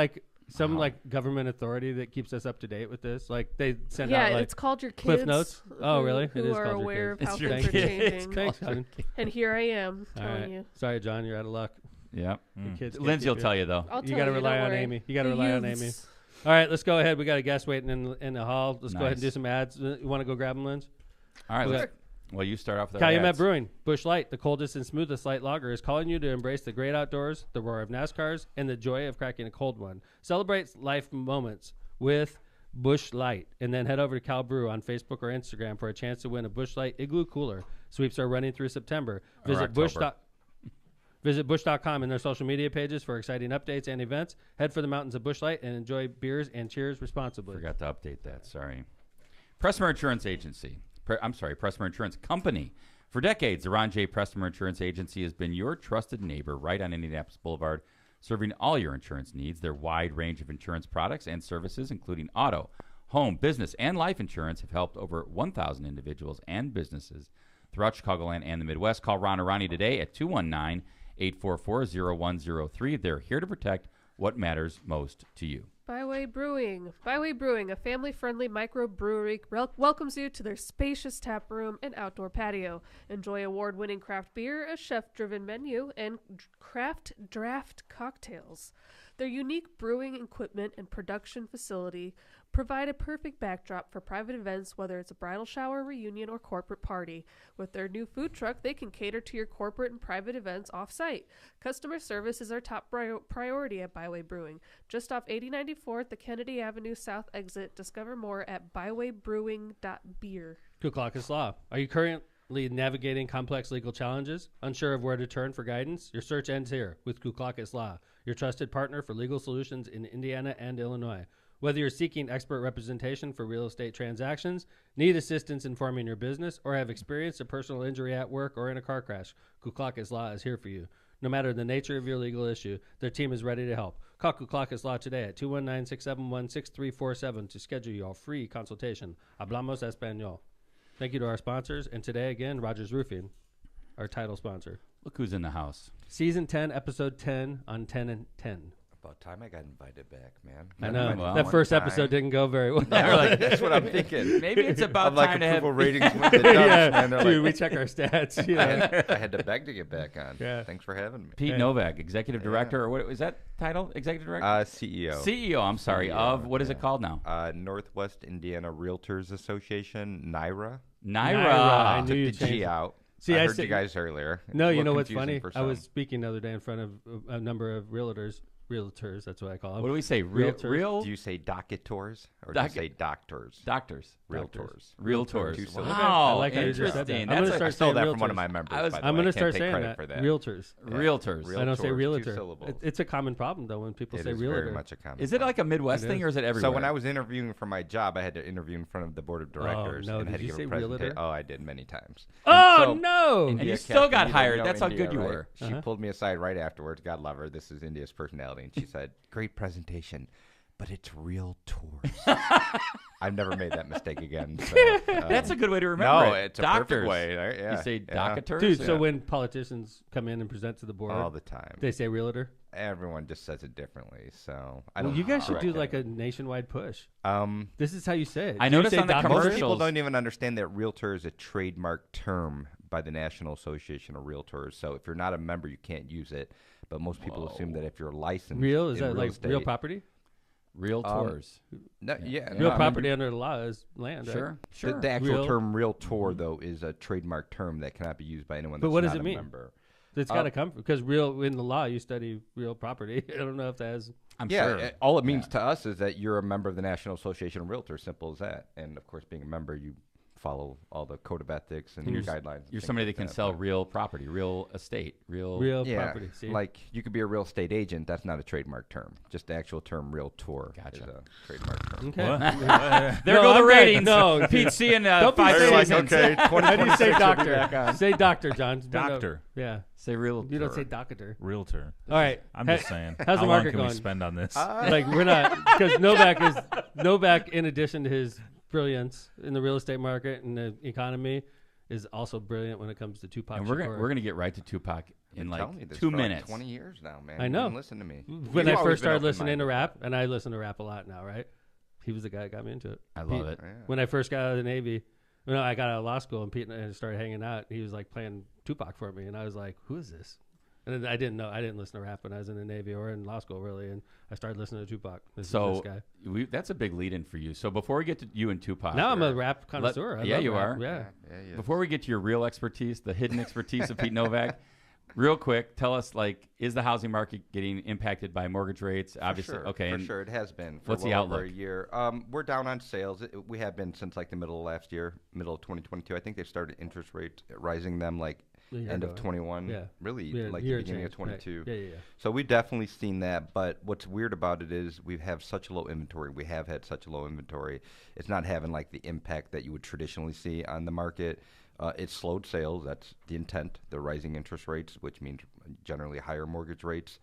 some government authority that keeps us up to date with this? Like they send Yeah, out it's called your kids. Cliff Notes. Oh, who- really? Who It is are called your aware kids. of how It's your things are kids. changing. Thanks, John. And here I am All telling right. you. Sorry, John. You're out of luck. Yeah. The kids can't Lindsay will keep tell you though. I'll You tell got to you, rely don't on worry. Amy. You got to The rely on Amy. youths. All right, let's go ahead. We got a guest waiting in the hall. Let's go ahead and do Nice. some ads. You want to go grab them, Linz? All right. Okay. Let's, well, you start off with our Calumet ads. Brewing, Busch Light, the coldest and smoothest light lager, is calling you to embrace the great outdoors, the roar of NASCARs, and the joy of cracking a cold one. Celebrate life moments with Busch Light, and then head over to Cal Brew on Facebook or Instagram for a chance to win a Busch Light Igloo Cooler. Sweeps are running through September. Visit Busch.com and their social media pages for exciting updates and events. Head for the mountains of Busch Light and enjoy beers and cheers responsibly. Forgot to update that. Sorry. Pressmer Insurance Agency. Pressmer Insurance Company. For decades, the Ron J. Pressmer Insurance Agency has been your trusted neighbor right on Indianapolis Boulevard, serving all your insurance needs. Their wide range of insurance products and services, including auto, home, business, and life insurance, have helped over 1,000 individuals and businesses throughout Chicagoland and the Midwest. Call Ron or Ronnie today at 219-844-0103. They're here to protect what matters most to you. Byway Brewing. Byway Brewing, a family-friendly microbrewery, welcomes you to their spacious tap room and outdoor patio. Enjoy award-winning craft beer, a chef-driven menu, and craft draft cocktails. Their unique brewing equipment and production facility provide a perfect backdrop for private events, whether it's a bridal shower, reunion, or corporate party. With their new food truck, they can cater to your corporate and private events off-site. Customer service is our top priority at Byway Brewing. Just off 8094 at the Kennedy Avenue South exit. Discover more at bywaybrewing.beer. Kuklakis Law. Are you currently navigating complex legal challenges? Unsure of where to turn for guidance? Your search ends here with Kuklakis Law, your trusted partner for legal solutions in Indiana and Illinois. Whether you're seeking expert representation for real estate transactions, need assistance in forming your business, or have experienced a personal injury at work or in a car crash, Kuklakis Law is here for you. No matter the nature of your legal issue, their team is ready to help. Call Kuklakis Law today at 219-671-6347 to schedule your free consultation. Hablamos Español. Thank you to our sponsors, and today again, Rogers Roofing, our title sponsor. Look who's in the house. Season 10, Episode 10 on 10 and 10. about time I got invited back, man. I know. Well, that first time. episode didn't go very well. We're like, That's what I'm thinking. maybe it's about I'm like time to have approval ratings with the dumps, Yeah, man. They're dude, like, we check our stats. You know? I had to beg to get back on. Yeah. Thanks for having me. Pete Novak, executive director, or what is that title? Executive director? CEO. CEO. I'm sorry. CEO, Of what is it called now? Northwest Indiana Realtors Association, NIRA. I knew you Took the G changed. out. See, I I heard said- you guys earlier. No, It's a you know little what's confusing funny? for I was some. speaking the other day in front of a number of realtors. That's what I call them. What do we say? Realtors. Do you say doctors or do you say doctors? Doctors. Realtors. Realtors. Two syllables. Wow, I like how you just said that. interesting. I'm gonna That's start I stole saying that from one of realtors. my members. I was- by the I'm way. going I to can't start take saying credit that. for that. Realtors. Realtors. I don't say Realtors, two realtor. syllables. It's a common problem though when people It say is realtor. very much a common. Is it like a Midwest It thing, is. or is it everywhere? So when I was interviewing for my job, I had to interview in front of the board of directors. no, and had did to you give say a presentation. realtor? Oh, I did many times. Oh So- no! And India you still got Castaneda, hired. you know That's how India, good you right? were. She pulled me aside right afterwards. God love her. This is India's personality. And she said, great presentation, but it's real tours. I've never made that mistake again. So, That's a good way to remember no, it. it's a Doctors. perfect way. Right? Yeah. You say yeah. doctors? Dude, so Yeah. when politicians come in and present to the board All the time. they say realtor. Everyone just says it differently. So I Well, don't you guys should do correct like a nationwide push. it. This is how you say it. I Do you noticed say on the doctor? Most commercials- people don't even understand that realtor is a trademark term by the National Association of Realtors. So if you're not a member, you can't use it. But most people assume that if you're licensed, Real is in that like estate, real property? Realtors. No, yeah, Real no, property under the law is land. Sure. Right? Sure. The actual Real- term realtor, though, is a trademark term that cannot be used by anyone But that's what does not it a mean? member. It's got to come because real in the law you study real property. I don't know if that has. I'm Yeah, sure. all it means to us is that you're a member of the National Association of Realtors. Simple as that. And of course, being a member, you follow all the code of ethics and your guidelines. and You're things somebody like that can that, sell but- real property, real estate, real. Yeah, property. See? like you could be a real estate agent. That's not a trademark term. Just the actual term realtor Gotcha. is a trademark term. Okay. There No, go the I'm good. ratings. No. Pete seeing Don't be 5 saying seasons. okay, How do you say 2026 we'll be back doctor? on. Say doctor, John. No, no. Doctor. Yeah. Say real. You don't say doctor. Realtor. All right. I'm Ha- just saying. how's the How long market can going? we spend on this? Like we're not because Novak, in addition to his brilliance in the real estate market and the economy, is also brilliant when it comes to Tupac. And we're Shakur. gonna get right to Tupac in I'm like telling you this 2 for like minutes. 20 years now, man. I You know. didn't listen to me. When You've I always first been started listening to open-minded. rap, and I listen to rap a lot now, right? He was the guy that got me into it. I love it. Yeah. When I first got out of the Navy, I got out of law school, and Pete and I started hanging out. He was like playing Tupac for me, and I was like, "Who is this?" And then I didn't know. I didn't listen to rap when I was in the Navy or in law school, really. And I started listening to Tupac. This is So this guy. that's a big lead-in for you. So before we get to you and Tupac, Now I'm a rap connoisseur. I yeah, love you rap. are. Yeah. Yeah. Before we get to your real expertise, the hidden expertise of Pete Novak, real quick, tell us is the housing market getting impacted by mortgage rates? Obviously, sure, okay. For and sure, it has been for what's the well over outlook? a year. We're down on sales. We have been since like the middle of last year, middle of 2022. I think they started interest rates rising them like A year end of ago. 21. Yeah. Really, Yeah, like year the beginning of change, right. 22. Yeah. So we've definitely seen that. But what's weird about it is we have such a low inventory. We have had such a low inventory. It's not having like the impact that you would traditionally see on the market. It slowed sales. That's the intent. The rising interest rates, which means generally higher mortgage rates,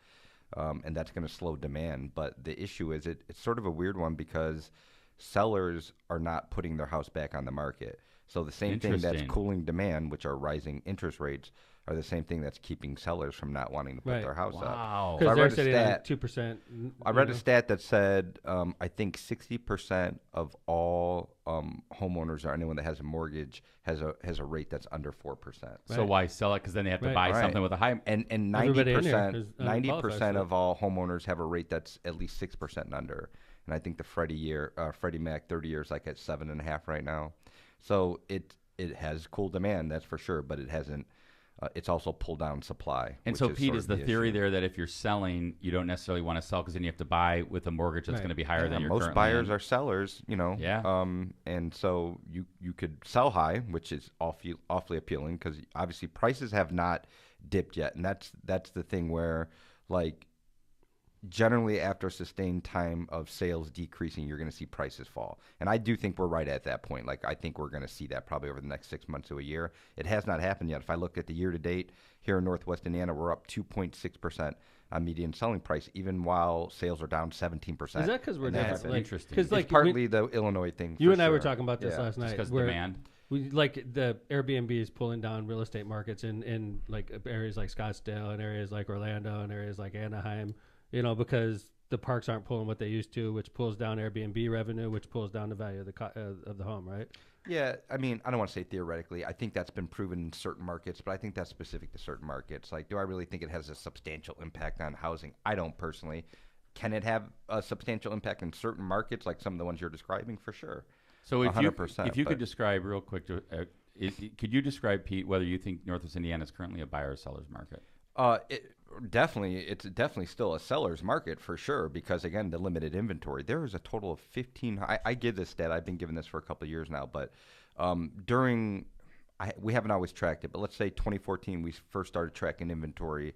and that's going to slow demand. But the issue is it's sort of a weird one because sellers are not putting their house back on the market. So the same thing that's Interesting. cooling demand, which are rising interest rates, are the same thing that's keeping sellers from not wanting to put Right. their house up. Wow. So I Because they're read a sitting on stat. 2%. I read a stat that said I think 60% of all homeowners or anyone that has a mortgage has a rate that's under 4%. So why sell it? Because then they have to Right. buy Right. something with a high. And Everybody in here 90% is 90% unqualified, of all homeowners have a rate that's at least 6% and under. And I think the Freddie Mac 30 years like at 7.5 right now. So it has cool demand, that's for sure, but it hasn't. It's also pulled down supply. And which so, is Pete, sort is of the theory issue. there that if you're selling, you don't necessarily want to sell because then you have to buy with a mortgage that's Right. going to be higher than Yeah, your most current buyers land? are sellers, Yeah. and so you could sell high, which is awfully appealing because obviously prices have not dipped yet, and that's the thing where like generally after a sustained time of sales decreasing, you're going to see prices fall, and I do think we're right at that point. Like I think we're going to see that probably over the next 6 months to a year. It has not happened yet. If I look at the year to date here in Northwest Indiana, we're up 2.6% on median selling price, even while sales are down 17%. Is that because we're And different? that's Like, interesting. Because It's like partly the Illinois thing. you for and I were sure. talking about this Yeah. last night. because where demand. We like the Airbnb is pulling down real estate markets in like areas like Scottsdale and areas like Orlando and areas like Anaheim because the parks aren't pulling what they used to, which pulls down Airbnb revenue, which pulls down the value of the home, right? Yeah, I mean, I don't want to say theoretically. I think that's been proven in certain markets, but I think that's specific to certain markets. Like, do I really think it has a substantial impact on housing? I don't personally. Can it have a substantial impact in certain markets, like some of the ones you're describing? For sure. So if 100%, if you could describe real quick, could you describe, Pete, whether you think Northwest Indiana is currently a buyer or seller's market? It's definitely still a seller's market for sure, because again, the limited inventory. There is a total of 15. I give this stat. I've been giving this for a couple of years now, but we haven't always tracked it. But let's say 2014, we first started tracking inventory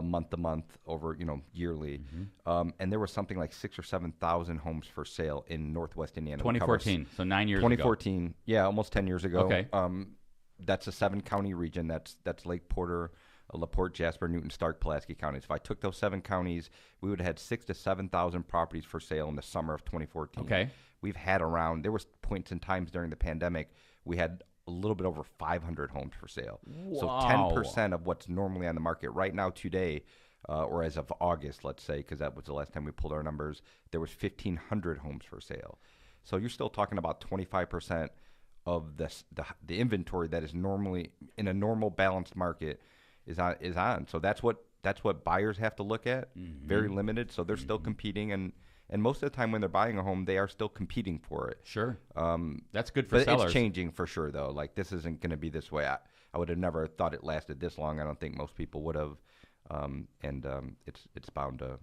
month to month over yearly, and there was something like 6,000 or 7,000 homes for sale in Northwest Indiana. 2014, so 9 years ago. 2014, yeah, almost 10 years ago. Okay. That's a 7-county region. That's Lake Porter, LaPorte, Jasper, Newton, Stark, Pulaski counties. If I took those 7 counties, we would have had 6,000 to 7,000 properties for sale in the summer of 2014. Okay. We've had there was points in times during the pandemic we had a little bit over 500 homes for sale. Wow. So 10% of what's normally on the market right now today, or as of August, let's say, because that was the last time we pulled our numbers, there was 1,500 homes for sale. So you're still talking about 25% of the inventory that is normally in a normal balanced market is on. So that's what buyers have to look at. Very limited. So they're still competing, and most of the time when they're buying a home, they are still competing for it. Sure. That's good for but sellers. It's changing for sure, though. Like, this isn't going to be this way. I would have never thought it lasted this long. I don't think most people would have. It's bound to,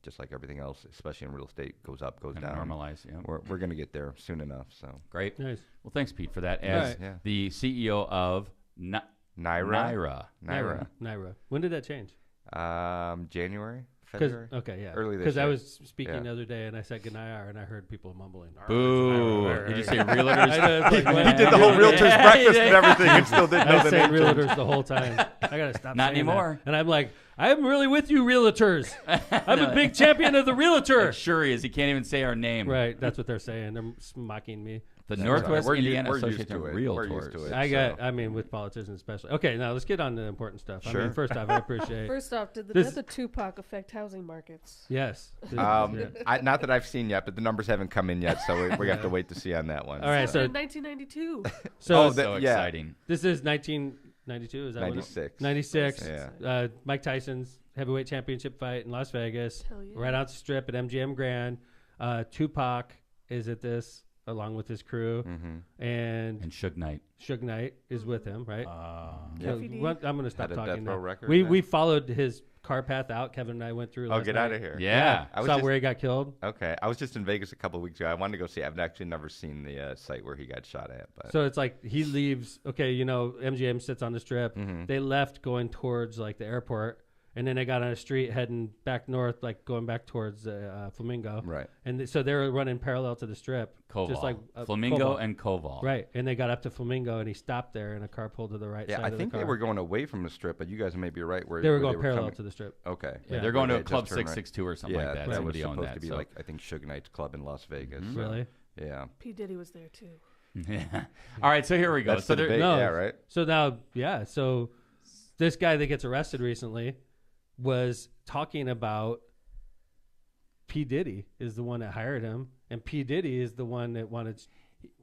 just like everything else, especially in real estate, goes up, goes down. Normalize. Yeah. We're going to get there soon enough. So great. Nice. Well, thanks, Pete, for that. As the CEO of Naira. When did that change? January, February. Okay, yeah. Early this year. Because I was speaking the other day and I said Ganayar and I heard people mumbling. Boo! Did you say realtors? He did the whole realtors breakfast and everything and still didn't know the name. I said realtors the whole time. I gotta stop. Not saying anymore. That. And I'm like, I'm really with you, realtors. I'm a big champion of the realtor. Sure he is. He can't even say our name. Right. That's what they're saying. They're mocking me. The Northwest Indiana we're Association of Realtors. We're used to it. I mean, with politicians especially. Okay, now let's get on to the important stuff. Sure. I mean, first off, I appreciate. First off, did the Tupac affect housing markets? Yes. Not that I've seen yet, but the numbers haven't come in yet, so we have to wait to see on that one. All right, so in 1992. So exciting. This is 1992. Is that 96? 96. Yeah. Mike Tyson's heavyweight championship fight in Las Vegas, Hell yeah. right out the strip at MGM Grand. Tupac is at this along with his crew, and Suge Knight. Suge Knight is with him, right? Yeah. I'm going to stop Had a talking Death now. Row record, We followed his car path out. Kevin and I went through. Last get night. out of here. Yeah. I was saw just- where he got killed. Okay, I was just in Vegas a couple of weeks ago. I wanted to go see. I've actually never seen the site where he got shot at. But So it's like he leaves. Okay, MGM sits on the strip. They left going towards like the airport, and then they got on a street heading back north, like going back towards Flamingo. Right. And so they were running parallel to the strip, Koval. just like Flamingo Koval. and Koval. Right, and they got up to Flamingo, and he stopped there, and a car pulled to the right yeah, side I of the think car. they were going away from the strip, but you guys may be right. They were going parallel coming. to the strip. Okay. Yeah, they're going to a They Club just turned right. 662 or something Yeah, like that. that Somebody was owned supposed that. to be so. like, I think Suge Knight's club in Las Vegas. so, Really? Yeah. P. Diddy was there too. Yeah. All right, so here we go. That's So the there, debate. Yeah, right. So now, so this guy that gets arrested recently was talking about P. Diddy is the one that hired him, and P. Diddy is the one that wanted.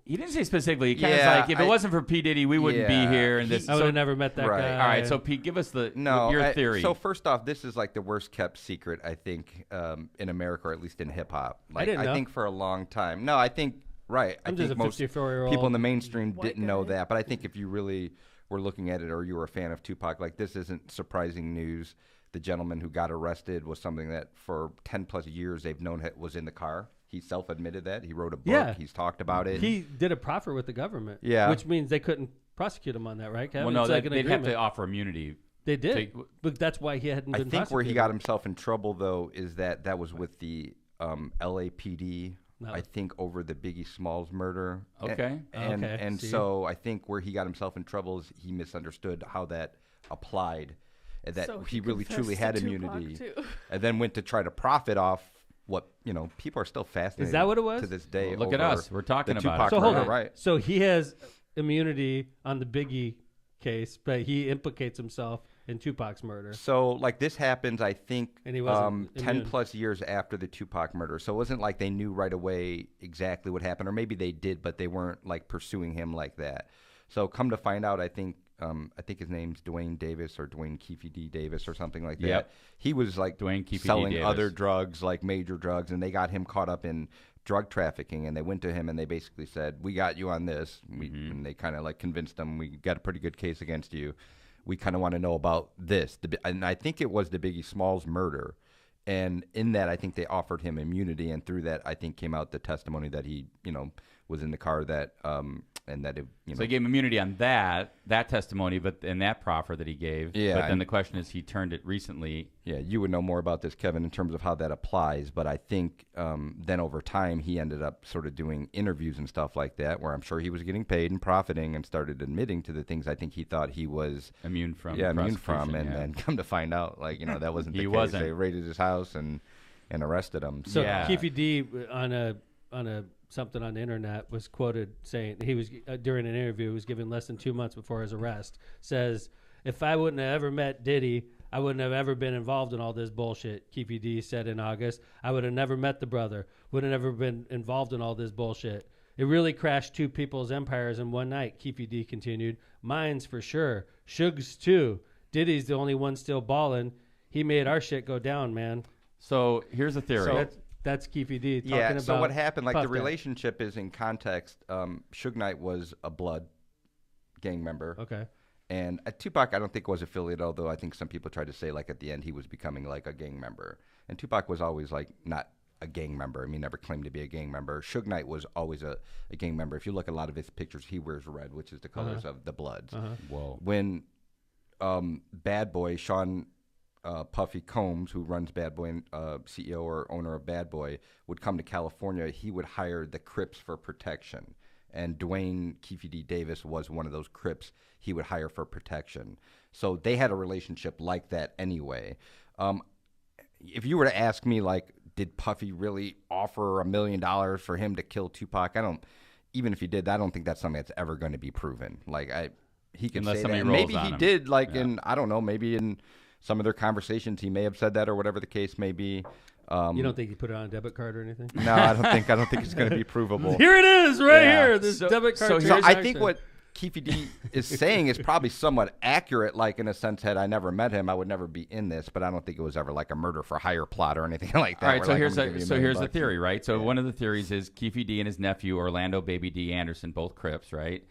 he didn't say specifically. He kind of Yeah, like, if it wasn't for P. Diddy, we wouldn't be here. And this, I would have never met that Right. guy. All right, so Pete, give us your theory. So first off, this is like the worst kept secret, I think, in America, or at least in hip hop. Like, didn't know. think for a long time. No, I think right. I'm I just think a most 54-year-old people in the mainstream white didn't know guy. that. But I think if you really were looking at it, or you were a fan of Tupac, like, this isn't surprising news. The gentleman who got arrested was something that for 10 plus years they've known was in the car. He self-admitted that. He wrote a book. Yeah. He's talked about it. He did a proffer with the government. Yeah. Which means they couldn't prosecute him on that, right, Kevin? well, no, It's like an they'd have agreement. to offer immunity. They did, but that's why he hadn't I been think where he prosecuted. got himself in trouble, though, is that was with the LAPD. No. I think over the Biggie Smalls murder. Okay. And See? so I think where he got himself in trouble is he misunderstood how that applied, and that So he really truly confessed had to Tupac, immunity, too. and then went to try to profit off what people are still fascinated. Is that what it was? to this day? Well, look at over us. We're talking the about Tupac it. So hold murder, on. right? So he has immunity on the Biggie case, but he implicates himself in Tupac's murder. So, like, this happens, I think, And he wasn't 10 immune. plus years after the Tupac murder. So it wasn't like they knew right away exactly what happened, or maybe they did, but they weren't, like, pursuing him like that. So come to find out, I think his name's Dwayne Davis or Dwayne Keefe D. Davis or something like that. Yep. He was, like, Dwayne Keefe D. selling Davis. other drugs, like major drugs, and they got him caught up in drug trafficking, and they went to him and they basically said, we got you on this. And they kind of, like, convinced him, we got a pretty good case against you. We kind of want to know about this. And I think it was the Biggie Smalls murder. And in that, I think they offered him immunity. And through that, I think came out the testimony that he, was in the car that, and that it, So they gave him immunity on that testimony, but in that proffer that he gave. Yeah. But then the question is, he turned it recently. Yeah, you would know more about this, Kevin, in terms of how that applies. But I think then over time, he ended up sort of doing interviews and stuff like that, where I'm sure he was getting paid and profiting and started admitting to the things I think he thought he was immune from. Yeah, immune from. And then come to find out, like, that wasn't the He case. wasn't. They raided his house and arrested him. So Keefe D on a something on the internet was quoted saying he was during an interview, was given less than 2 months before his arrest, says, if I wouldn't have ever met Diddy, I wouldn't have ever been involved in all this bullshit. Keefe D said in August, I would have never met the brother, would have never been involved in all this bullshit. It really crashed two people's empires in one night. Keefe D continued, mine's for sure, Suge's too. Diddy's the only one still balling. He made our shit go down, man. So here's a theory. So that's Keefe D talking about. So what happened, like, Puff the Daddy. relationship is in context. Suge Knight was a Blood gang member. Okay. And Tupac, I don't think was affiliated, although I think some people tried to say, like, at the end he was becoming, like, a gang member. And Tupac was always, like, not a gang member. I mean, never claimed to be a gang member. Suge Knight was always a gang member. If you look at a lot of his pictures, he wears red, which is the colors of the Bloods. Whoa. When Bad Boy, Sean Puffy Combs, who runs Bad Boy and CEO or owner of Bad Boy, would come to California, he would hire the Crips for protection. And Dwayne Keefe D. Davis was one of those Crips he would hire for protection. So they had a relationship like that anyway. If you were to ask me, like, did Puffy really offer $1 million for him to kill Tupac? Even if he did, I don't think that's something that's ever going to be proven. Like, he can Unless say somebody that. rolls Maybe on he him. did, like, Yeah. I don't know, maybe in some of their conversations he may have said that or whatever the case may be. You don't think he put it on a debit card or anything? No, I don't think it's going to be provable. Here it is, right here. This debit card. So I think what Keefe D is saying is probably somewhat accurate, like, in a sense, had I never met him, I would never be in this, but I don't think it was ever like a murder for hire plot or anything like that. All right, where, so like, here's I'm gonna give you $1 here's the million theory, bucks. right? So one of the theories is Keefe D and his nephew Orlando Baby D Anderson, both Crips, right,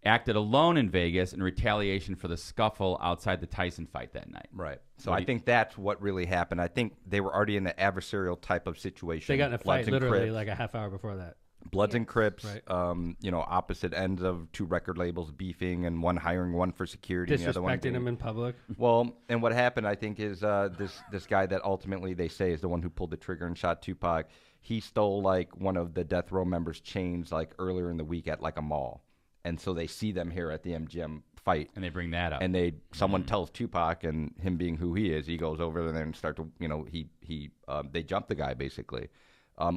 acted alone in Vegas in retaliation for the scuffle outside the Tyson fight that night. Right. So I think that's what really happened. I think they were already in the adversarial type of situation. They got in a Bloods fight and literally Crips. like a half hour before that. Bloods and Crips, Right. Opposite ends of two record labels beefing, and one hiring one for security, and the other one Disrespecting him in public. Well, and what happened, I think, is this guy that ultimately they say is the one who pulled the trigger and shot Tupac. He stole, like, one of the death row members' chains, like, earlier in the week at, like, a mall, and so they see them here at the MGM fight, and they bring that up, and someone tells Tupac, and him being who he is, he goes over there and start to, they jump the guy basically.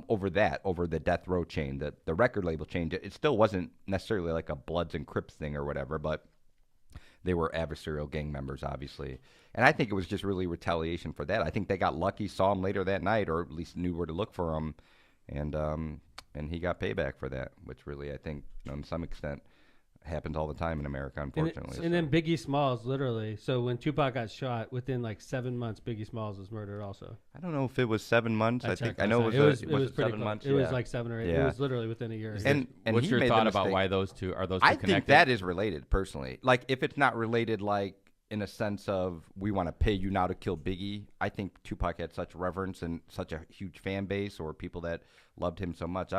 Over the death row chain, the record label chain. It still wasn't necessarily like a Bloods and Crips thing or whatever, but they were adversarial gang members, obviously. And I think it was just really retaliation for that. I think they got lucky, saw him later that night, or at least knew where to look for him, and he got payback for that, which really, I think, to some extent, happens all the time in America, unfortunately. And then Biggie Smalls, literally. So when Tupac got shot, within like 7 months, Biggie Smalls was murdered also. I don't know if it was 7 months. I know it was pretty 7 close. months. It was like 7 or 8. Yeah. It was literally within a year. And what's he your made the thought about mistake. why those two are those two I connected? think that is related, personally. Like, if it's not related, like, in a sense of we want to pay you now to kill Biggie, I think Tupac had such reverence and such a huge fan base, or people that loved him so much.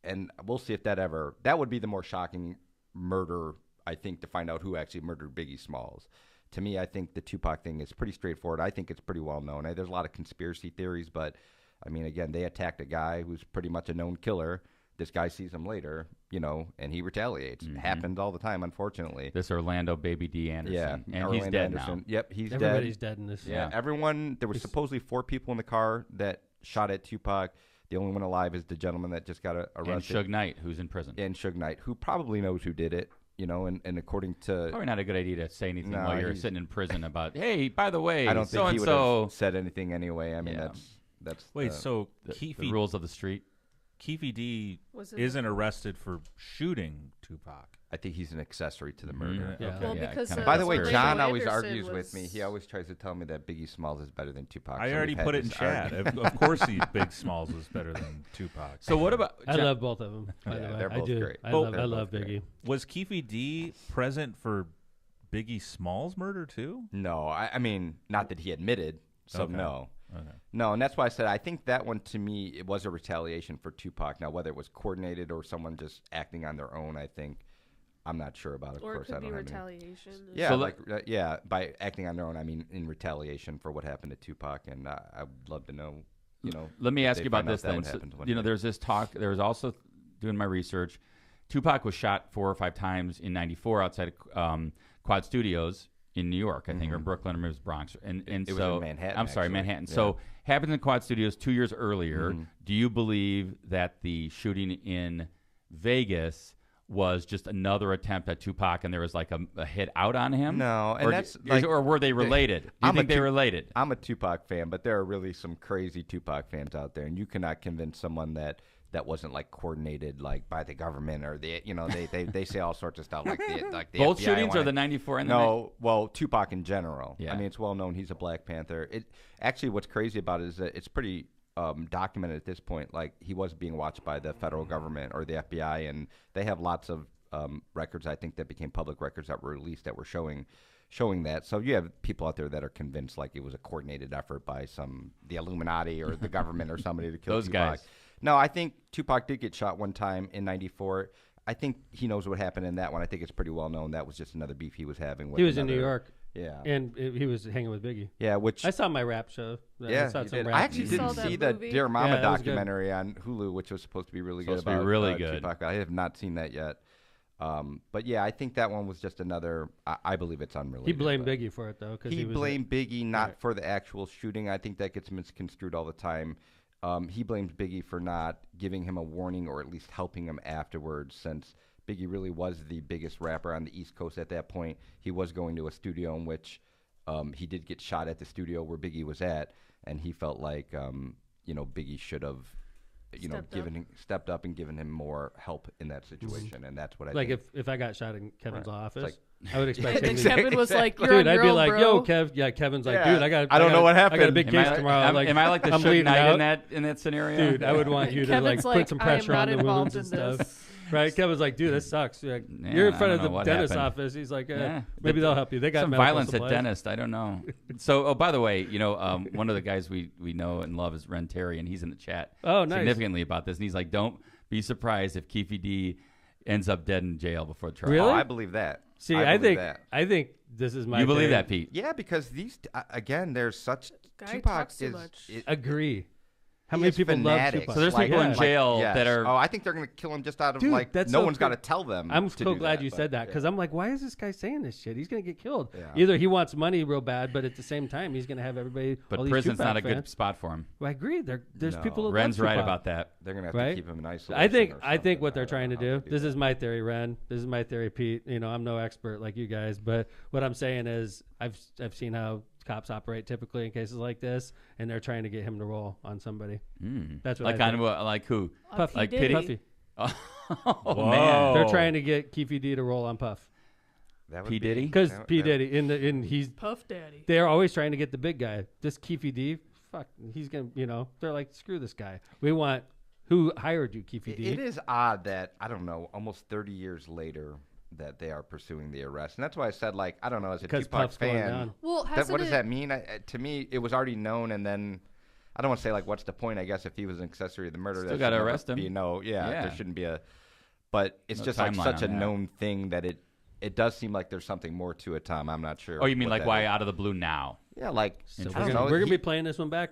And we'll see if that would be the more shocking murder, I think, to find out who actually murdered Biggie Smalls. To me, I think the Tupac thing is pretty straightforward. I think it's pretty well known. There's a lot of conspiracy theories, but, I mean, again, they attacked a guy who's pretty much a known killer. This guy sees him later, and he retaliates. It happens all the time, unfortunately. This Orlando Baby D Anderson. Yeah. And Orlando he's dead Anderson. now. Yep, he's dead. Everybody's dead in this. Yeah, everyone. There were supposedly 4 people in the car that shot at Tupac. The only one alive is the gentleman that just got arrested. And Suge Knight, who's in prison. And Suge Knight, who probably knows who did it. You know, and according to Probably not a good idea to say anything No, while you're he's- sitting in prison about, hey, by the way, I don't think he would so-and-so. have said anything anyway. I mean, Yeah. that's Wait, the- so The rules of the street. Keefe D Was it- isn't arrested for shooting Tupac. I think he's an accessory to the murder. Yeah. Well, because, kinda By the way, Orlando John always Anderson argues with was- me. He always tries to tell me that Biggie Smalls is better than Tupac. I so already we've had put it in this chat. argument. Of course, Big Smalls was better than Tupac. So what about I John- love both of them. By the Yeah, way. they're I both do. great. I Both- love they're both Biggie. Was Keefe D present for Biggie Smalls' murder too? No, I mean, not that he admitted. So Okay. no. Okay. No, and that's why I said I think that one to me it was a retaliation for Tupac. Now whether it was coordinated or someone just acting on their own, I think I'm not sure about. Of Or it course, could I be don't have any. retaliation. Yeah, So like yeah, by acting on their own, I mean in retaliation for what happened to Tupac, and I would love to know. You know, Let me if ask they you about find out this that then. would So, happen to one you know, day. there's this talk. There was also doing my research. Tupac was shot 4 or 5 times in '94 outside of Quad Studios in New York, I think, or Brooklyn, or maybe it was Bronx. And It was so in Manhattan, I'm sorry, actually. Manhattan. Yeah. So happened in Quad Studios 2 years earlier. Mhm. Do you believe that the shooting in Vegas was just another attempt at Tupac, and there was like a hit out on him? No, and or, that's or were they related? Do you I'm a think they Tu- related? I'm a Tupac fan, but there are really some crazy Tupac fans out there, and you cannot convince someone that wasn't like coordinated like by the government or they say all sorts of stuff like the Both FBI shootings or wanted- the '94 and the no, well Tupac in general. Yeah. I mean it's well known he's a Black Panther. It actually what's crazy about it is that it's pretty documented at this point. Like he was being watched by the federal government or the FBI, and they have lots of records I think that became public records that were released that were showing that. So you have people out there that are convinced like it was a coordinated effort by the Illuminati or the government or somebody to kill Those Tupac. guys. No, I think Tupac did get shot one time in '94. I think he knows what happened in that one. I think it's pretty well known. That was just another beef he was having with He was in New another- York. Yeah. And he was hanging with Biggie. Yeah, which I saw my rap show. yeah, saw you some did. rap I actually You didn't saw that see the movie? Dear Mama Yeah, that was good. documentary on Hulu, which was supposed to be really good Supposed to be about really good. Tupac. I have not seen that yet. But yeah, I think that one was just another. I believe it's unrelated. He blamed but- Biggie for it though, because He was blamed Biggie not Right. for the actual shooting. I think that gets misconstrued all the time. He blames Biggie for not giving him a warning or at least helping him afterwards, since Biggie really was the biggest rapper on the East Coast at that point. He was going to a studio in which he did get shot at the studio where Biggie was at, and he felt like Biggie should have stepped up and given him more help in that situation, and that's what I like think. if I got shot in Kevin's Right. office, It's I would expect And him then to Kevin was like, "You're dude, on I'd your be own, like, bro." "Yo, Kev." Yeah, Kevin's like, Yeah. "Dude, I got know what I got a happened. big Am case I, tomorrow." am, like, am I like the I'm Suge bleeding Knight out. in that scenario? Dude, I would want you to Kevin's like put some like, "I am pressure on not the wounds involved and in stuff. this. Right? Kevin's like, "Dude, this sucks." You're, like, Man, you're in I front don't of the know what dentist's happened. office. He's like, Yeah. maybe they'll help you. They got some medical violence supplies. at dentist. I don't know. So, by the way, one of the guys we know and love is Ren Terry, and he's in the chat Oh, nice. significantly about this. And he's like, "Don't be surprised if Keefe D ends up dead in jail before trial." Really? Oh, I believe that. See, I believe I that. think this is my. You believe theory. that, Pete? Yeah, because these again, there's such Guy Tupac talks too is. much. Agree. How He many is people fanatics. love Tupac? So there's people in jail yes. that are. Oh, I think they're going to kill him just out of Dude, like that's no so one's cool. got to tell them. I'm to so do glad that, you but, said that, because yeah. I'm like, why is this guy saying this shit? He's gonna get killed. Yeah. Either he wants money real bad, but at the same time, he's gonna have everybody. But all these prison's Tupac not a good fans. spot for him. Well, I agree. There's No. people. That Ren's love right Tupac. about that. They're going to have Right? to keep him in isolation. I think or what something. they're trying to I don't know do. how This they is my theory, Ren. This is my theory, Pete. I'm no expert like you guys, but what I'm saying is I've seen how cops operate typically in cases like this, and they're trying to get him to roll on somebody. That's what Like I on think. what? Like who? Puffy. Like Diddy. Puffy. Oh Whoa. man, They're trying to get Keefe D to roll on Puff That would P. be- Diddy? because that- P that- Diddy in he's Puff Daddy. they're always trying to get the big guy. This Keefe D, fuck, he's gonna they're like, screw this guy. We want who hired you, Keefe D. It is odd that I don't know, almost 30 years later, that they are pursuing the arrest, and that's why I said, like, I don't know, as a because Tupac Puff's going fan, down. Well, what does that mean? To me, it was already known, and then I don't want to say like, what's the point? I guess if he was an accessory to the murder, Still that gotta should never arrest him. be Yeah. there shouldn't be a. But it's No just like timeline such a on that. known thing that it does seem like there's something more to it, Tom. I'm not sure. Oh, you mean what like that why is. out of the blue now? Yeah, like So I we're don't gonna, know, we're gonna he- be playing this one back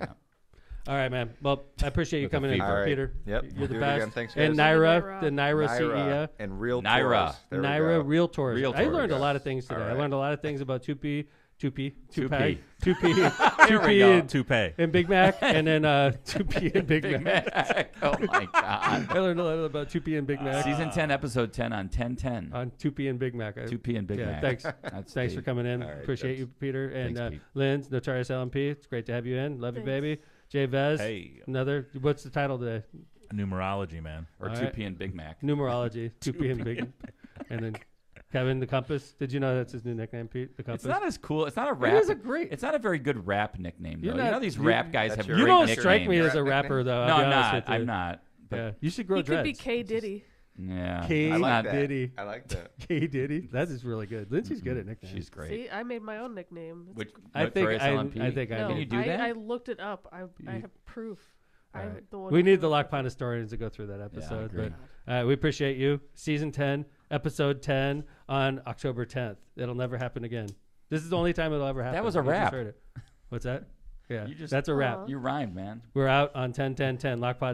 All right, man. Well, I appreciate you With a coming in, fever. All right. Peter. Yep, You're we'll the do it best. again. Thanks, And guys. Naira, the Naira CEO. And Real Naira. Tours. There we Naira go. Real Tours. I Realtors. learned a lot of things today. All I right. learned a lot of things about 2P, Toupee. and Toupee. and Big Mac, and then 2P and Big Mac. Oh my God. I learned a lot about 2P and Big Mac. Season 10, episode 10 on 1010. On 2P and Big Mac. 2P and Big Mac. Thanks. That's Thanks for Pete. coming in. All right, Appreciate thanks. you, Peter. And Thanks, Pete. Lynn's Notorious LMP. It's great to have you in. Love you, Thanks. baby. Jay Vez. Hey. Another. What's the title today? Numerology, man. Or All 2P right. and Big Mac. Numerology. 2P and Big. And then Kevin the Compass. Did you know that's his new nickname, Pete? The Compass. It's not as cool. It's not a rap. It is a great. It's not a very good rap nickname, though. You're You not- know these you- rap guys That's have your You great don't nicknames. strike me as a Nickname? rapper, though. No, I'll be I'm honest not. with you. I'm not. But Yeah. You should grow He could dreads. be K Diddy. yeah. K it's I like not that. Diddy. I like that. K Diddy. That is really good. Lindsay's good at nicknames. She's great. See, I made my own nickname. It's- Which, I think Notorious I LMP? think I no, Can you do I, that? I looked it up. I have proof. All I'm right. the one We who need came the up Lock with Pond it. historians to go through that episode. agree. But we appreciate you. Season 10, episode 10 on October 10th. It'll never happen again. This is the only time it'll ever happen. That was a You just rap. heard it. What's that? Yeah, You just- that's a wrap. Aw. You rhymed, man. We're out on 10-10-10. Lock Pod